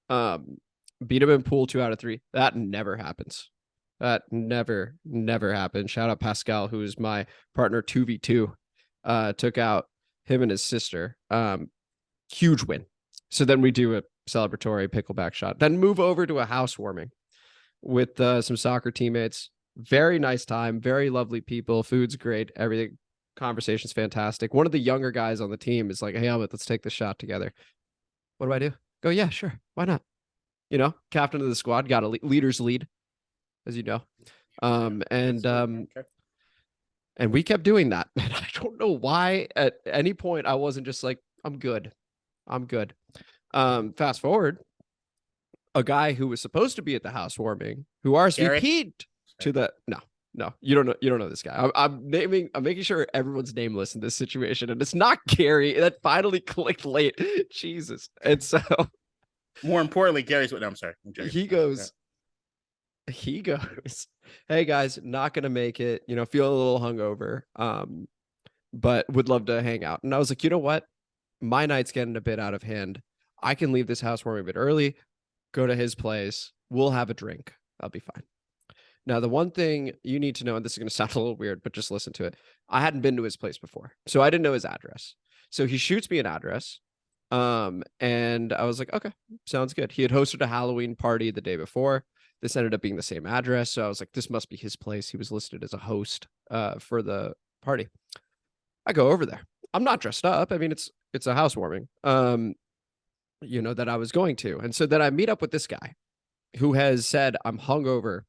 Beat him in pool 2 out of 3. That never happens. That never happened. Shout out Pascal, who's my partner 2v2. Took out him and his sister. Huge win. So then we do a celebratory pickleback shot. Then move over to a housewarming with some soccer teammates. Very nice time. Very lovely people. Food's great. Everything. Conversation's fantastic. One of the younger guys on the team is like, hey, Amit, let's take this shot together. What do I do? Go, yeah, sure. Why not? Captain of the squad, got a leader's lead, as you know. And we kept doing that. And I don't know why at any point I wasn't just like, I'm good. Fast forward, a guy who was supposed to be at the housewarming, who RSVP'd to the no, you don't know this guy. I'm making sure everyone's nameless in this situation, and it's not Gary. That finally clicked late. Jesus. And so, more importantly, Gary's what? No, I'm sorry. He goes, hey guys, not gonna make it. Feel a little hungover, but would love to hang out. And I was like, you know what? My night's getting a bit out of hand. I can leave this housewarming a bit early, go to his place. We'll have a drink. I'll be fine. Now, the one thing you need to know, and this is going to sound a little weird, but just listen to it. I hadn't been to his place before, so I didn't know his address. So he shoots me an address, and I was like, okay, sounds good. He had hosted a Halloween party the day before. This ended up being the same address, so I was like, this must be his place. He was listed as a host for the party. I go over there. I'm not dressed up. I mean, it's a housewarming, that I was going to. And so then I meet up with this guy who has said, I'm hungover.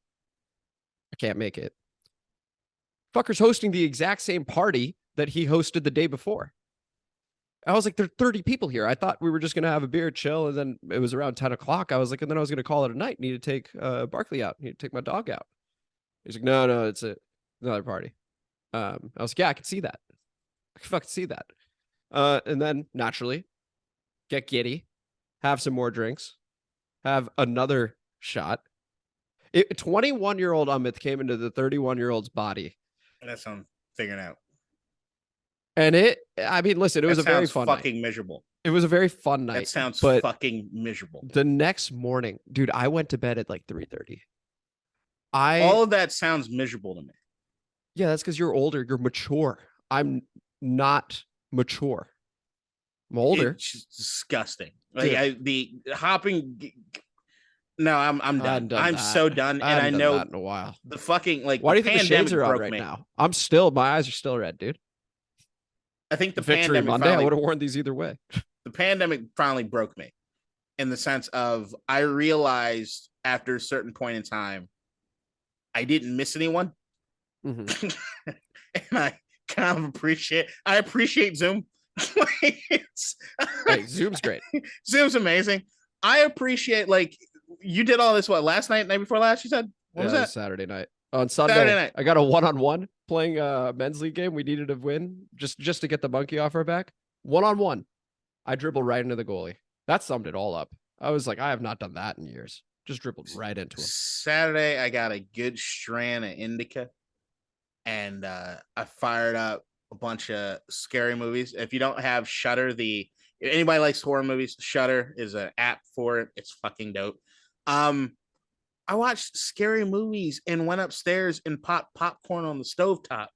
I can't make it. Fucker's hosting the exact same party that he hosted the day before. I was like, there are 30 people here. I thought we were just going to have a beer, chill. And then it was around 10 o'clock. I was like, and then I was going to call it a night. Need to take Barkley out. Need to take my dog out. He's like, no, it's another party. I was like, yeah, I can see that. I can fucking see that. And then naturally get giddy, have some more drinks, have another shot. 21-year-old Amit came into the 31-year-old's body. That's what I'm figuring out. And listen, it was a very fun fucking night. Miserable. It was a very fun night. That sounds fucking miserable. The next morning, dude, I went to bed at like 3:30. All of that sounds miserable to me. Yeah, that's because you're older. You're mature. I'm not mature. I'm older. It's disgusting. Like the hopping. No, I'm done. I'm so done. And I know that in a while. The fucking like. Why do you think the shades are on right now? My eyes are still red, dude. I think the Victory pandemic Monday. I would have worn these either way. The pandemic finally broke me, in the sense of I realized after a certain point in time, I didn't miss anyone, and I kind of appreciate Zoom. Hey, Zoom's great. Zoom's amazing. I appreciate, like, you did all this last night before last, you said? What was that? Saturday night. On Sunday, Saturday night. I got a 1-on-1 playing a men's league game. We needed a win just to get the monkey off our back. 1-on-1. I dribbled right into the goalie. That summed it all up. I was like, I have not done that in years. Just dribbled right into him. Saturday, I got a good strand of indica, and I fired up a bunch of scary movies. If you don't have Shudder, if anybody likes horror movies, Shudder is an app for it. It's fucking dope. I watched scary movies and went upstairs and popped popcorn on the stovetop,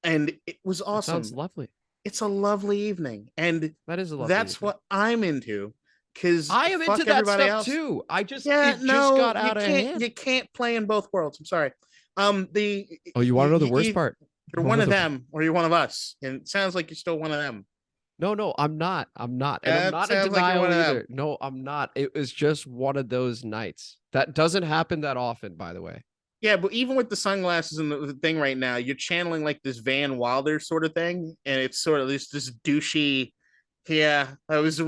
and it was awesome. That sounds lovely. It's a lovely evening, and that is a lovely that's evening. What I'm into. Because I am into that stuff else. Too. Just got out of hand. You can't play in both worlds. I'm sorry. You want to know the worst part? You're one of them, or you're one of us, and it sounds like you're still one of them. No, I'm not. And I'm not in denial either. No, I'm not. It was just one of those nights. That doesn't happen that often, by the way. Yeah, but even with the sunglasses and the thing right now, you're channeling like this Van Wilder sort of thing, and it's sort of this douchey. Yeah, I was all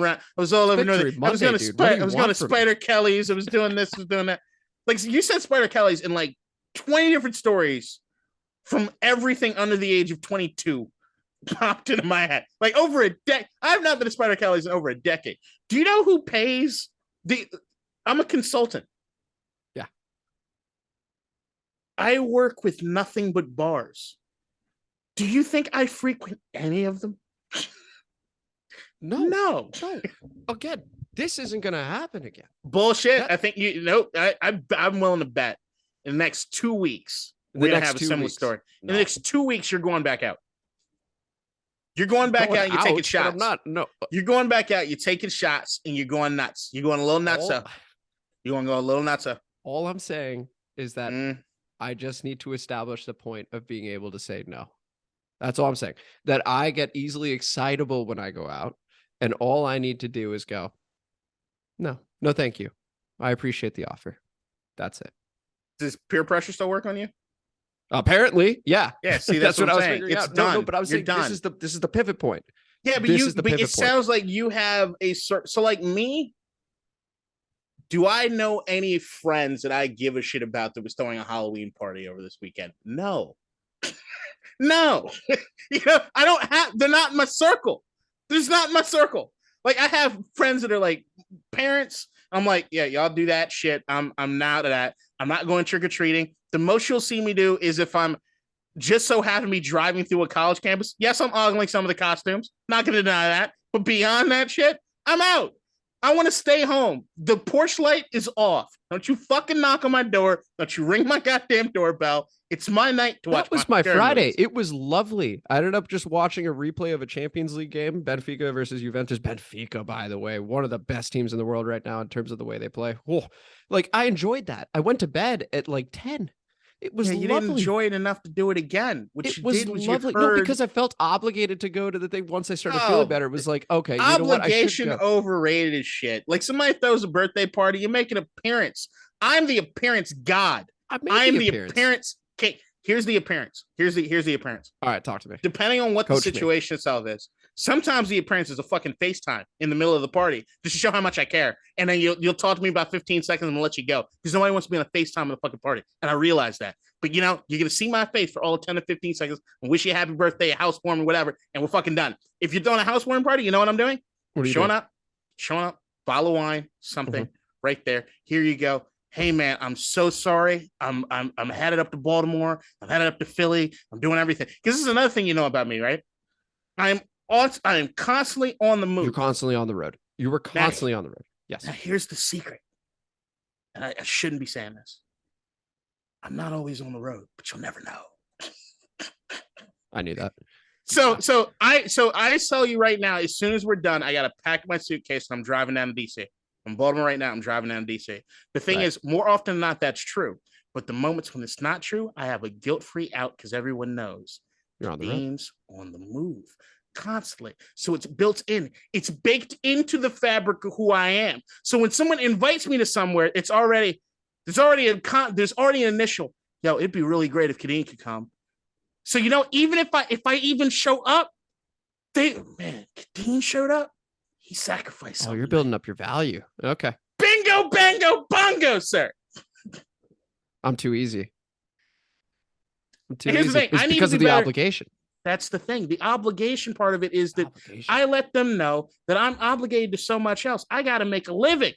over. I was going to Spider Kelly's. I was doing this, was doing that. Like you said, Spider Kelly's in like 20 different stories from everything under the age of 22 popped into my head. Like over a decade. I've not been to Spider Kelly's in over a decade. Do you know who pays? I'm a consultant. Yeah. I work with nothing but bars. Do you think I frequent any of them? No. Again, this isn't going to happen again. Bullshit. I think I'm willing to bet in the next 2 weeks we're going to have a similar story. In the next 2 weeks, you're going back out. You're going back out. You're taking shots. I'm not. No. You're going back out. You're taking shots, and you're going nuts. You're going a little nuts up. You're going to go a little nuts up. All I'm saying is that I just need to establish the point of being able to say no. That's all I'm saying. That I get easily excitable when I go out. And all I need to do is go, no, thank you. I appreciate the offer. That's it. Does peer pressure still work on you? Apparently, yeah. Yeah, see, that's what I was figuring out. Done. No, but I was saying done. This is the pivot point. Yeah, but it sounds like you have so like me. Do I know any friends that I give a shit about that was throwing a Halloween party over this weekend? No. No. I don't have, they're not in my circle. There's not my circle. Like I have friends that are like parents. I'm like, yeah, y'all do that shit. I'm not of that. I'm not going trick-or-treating. The most you'll see me do is if I'm just so happen to be driving through a college campus. Yes, I'm ogling some of the costumes. Not going to deny that. But beyond that shit, I'm out. I want to stay home. The porch light is off. Don't you fucking knock on my door. Don't you ring my goddamn doorbell. It's my night to watch. That was my Friday. Movies. It was lovely. I ended up just watching a replay of a Champions League game, Benfica versus Juventus. Benfica, by the way, one of the best teams in the world right now in terms of the way they play. Whoa. Like, I enjoyed that. I went to bed at like 10. It was lovely. You didn't enjoy it enough to do it again. It was lovely. No, because I felt obligated to go to the thing once I started feeling better. It was like, okay, you know what? Obligation overrated as shit. Like somebody throws a birthday party, you make an appearance. I'm the appearance god. I'm the appearance. Okay, here's the appearance. Here's the appearance. All right, talk to me. Depending on what the situation itself is. Sometimes the appearance is a fucking FaceTime in the middle of the party just to show how much I care. And then you'll talk to me about 15 seconds and I'll let you go. Because nobody wants to be on a FaceTime in the fucking party. And I realize that. But you're going to see my face for all 10 to 15 seconds and wish you a happy birthday, a housewarming, whatever. And we're fucking done. If you're doing a housewarming party, you know what I'm doing? Showing up, bottle of wine, something right there. Here you go. Hey man, I'm so sorry. I'm headed up to Baltimore. I'm headed up to Philly. I'm doing everything. Because this is another thing you know about me, right? I am constantly on the move. You're constantly on the road. You were constantly on the road. Yes. Now here's the secret. And I shouldn't be saying this. I'm not always on the road, but you'll never know. I knew that. So I tell you right now, as soon as we're done, I gotta pack my suitcase and I'm driving down to DC. I'm in Baltimore right now. I'm driving down to DC. The thing is, more often than not, that's true. But the moments when it's not true, I have a guilt-free out because everyone knows you're on the road. On the move constantly. So it's built in. It's baked into the fabric of who I am. So when someone invites me to somewhere, there's already an initial. Yo, it'd be really great if Kadeen could come. So even if I even show up, Kadeen showed up. He sacrificed. Oh, you're building up your value. Okay. Bingo, bango, bongo, sir. I'm too easy. too Here's the easy. thing, It's I need because to of be the better. obligation. That's the thing. The obligation part of it is that Obligation. I let them know that I'm obligated to so much else. I got to make a living.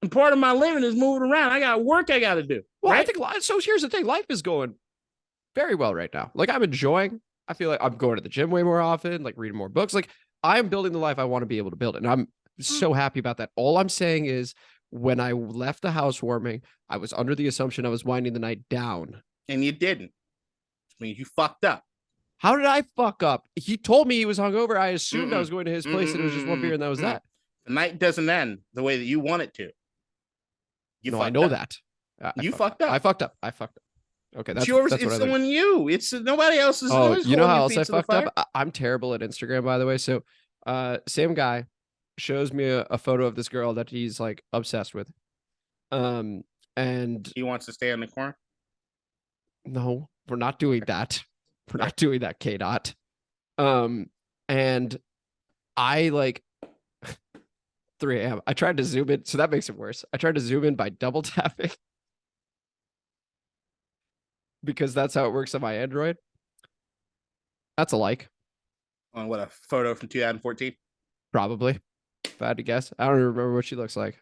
And part of my living is moving around. I got work I got to do. Well, right? I think so. Here's the thing: life is going very well right now. Like I'm enjoying. I feel like I'm going to the gym way more often. Like reading more books. Like I'm building the life I want to be able to build, and I'm so happy about that. All I'm saying is, when I left the housewarming, I was under the assumption I was winding the night down, and you didn't. I mean, you fucked up. How did I fuck up? He told me he was hungover. I assumed I was going to his place and it was just one beer and that was that. The night doesn't end the way that you want it to. I know that. You fucked up. I fucked up. Okay, that's yours. That's it's someone you. It's nobody else's. Oh, you know how else I fucked up? I'm terrible at Instagram, by the way. So, same guy shows me a photo of this girl that he's like obsessed with. And he wants to stay in the corner. No, we're not doing that. We're not doing that, KDot. And I like 3 a.m. I tried to zoom in, so that makes it worse. I tried to zoom in by double tapping because that's how it works on my Android. That's a like. On what, a photo from 2014? Probably. If I had to guess. I don't even remember what she looks like.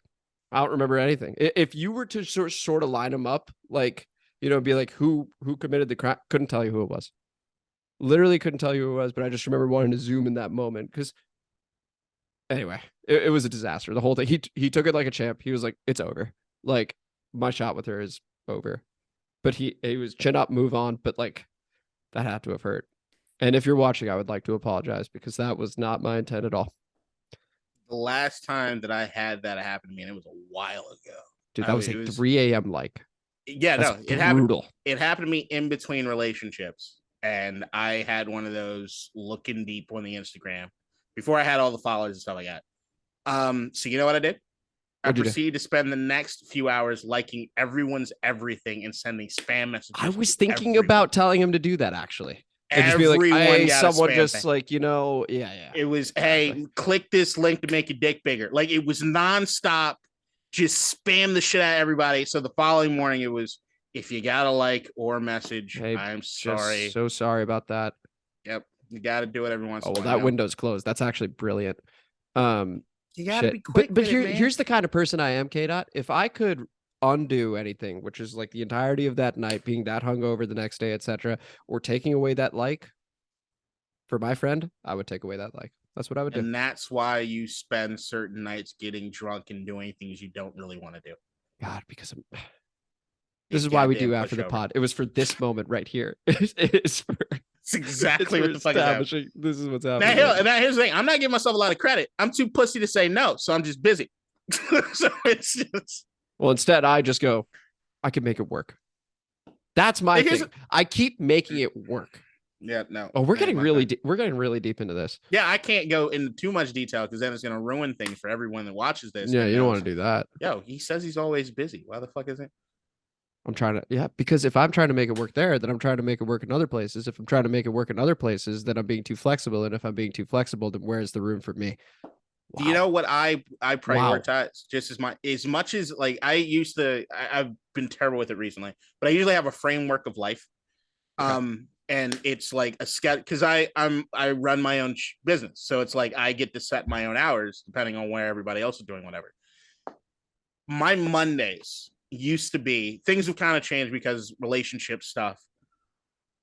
I don't remember anything. If you were to sort of line them up, like, be like who committed the crime, couldn't tell you who it was. Literally couldn't tell you who it was, but I just remember wanting to zoom in that moment because anyway, it was a disaster. The whole thing. He took it like a champ. He was like, it's over. Like, my shot with her is over. But he was chin up, move on. But like, that had to have hurt. And if you're watching, I would like to apologize because that was not my intent at all. The last time that I had that happen to me, and it was a while ago. Dude, that was like 3 a.m. like. Yeah, that's it brutal. It happened to me in between relationships. And I had one of those looking deep on the Instagram before I had all the followers and stuff like that. So you know what I did? I proceeded to spend the next few hours liking everyone's everything and sending spam messages. I was thinking about telling him to do that actually. And just be like, hey, someone just thing. Like, yeah. It was, hey, click this link to make your dick bigger. Like it was nonstop, just spam the shit out of everybody. So the following morning it was, if you got a like or message, hey, I'm sorry. So sorry about that. Yep. You got to do it every once in a while. Oh, well, that window's closed. That's actually brilliant. You got to be quick. But here's the kind of person I am, KDot. If I could undo anything, which is like the entirety of that night, being that hungover the next day, etc., or taking away that like for my friend, I would take away that like. That's what I would do. And that's why you spend certain nights getting drunk and doing things you don't really want to do. God, because this is why we do after the pod. It was for this moment right here. It's exactly what the fuck is happening. This is what's happening. Now, here's the thing. I'm not giving myself a lot of credit. I'm too pussy to say no, so I'm just busy. So it's just... Well, instead, I just go, I can make it work. That's my thing. I keep making it work. Yeah, no. Oh, we're getting really deep into this. Yeah, I can't go into too much detail because then it's going to ruin things for everyone that watches this. Yeah, you don't want to do that. Yo, he says he's always busy. Why the fuck is it? I'm trying to, because if I'm trying to make it work there, then I'm trying to make it work in other places. If I'm trying to make it work in other places, then I'm being too flexible. And if I'm being too flexible, then where's the room for me? Wow. Do you know what I prioritize just as much as like I've been terrible with it recently, but I usually have a framework of life. Okay. And it's like a schedule because I run my own business. So it's like I get to set my own hours depending on where everybody else is doing whatever. My Mondays used to be, things have kind of changed because relationship stuff.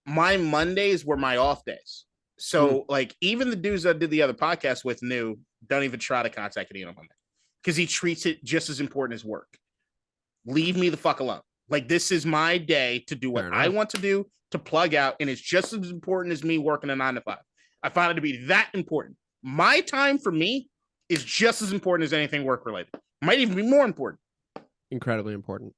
My Mondays were my off days. So like even the dudes that I did the other podcast with knew don't even try to contact me on Monday because he treats it just as important as work. Leave me the fuck alone. Like this is my day to do what I want to do, to plug out, and it's just as important as me working a 9 to 5. I found it to be that important. My time for me is just as important as anything work related. Might even be more important. Incredibly important.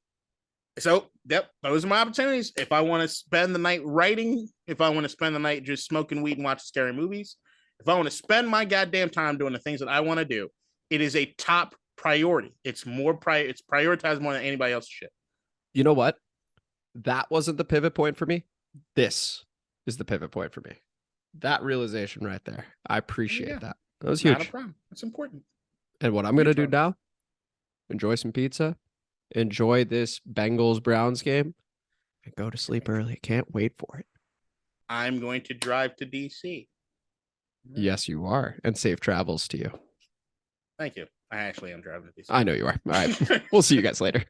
So, yep, those are my opportunities. If I want to spend the night writing, if I want to spend the night just smoking weed and watching scary movies, if I want to spend my goddamn time doing the things that I want to do, it is a top priority. It's it's prioritized more than anybody else's shit. You know what? That wasn't the pivot point for me. This is the pivot point for me. That realization right there. I appreciate that. That was huge. Not a problem. It's important. And what I'm going to do now, enjoy some pizza, enjoy this Bengals-Browns game, and go to sleep early. Can't wait for it. I'm going to drive to DC. Yes, you are. And safe travels to you. Thank you. I actually am driving to DC. I know you are. All right. We'll see you guys later.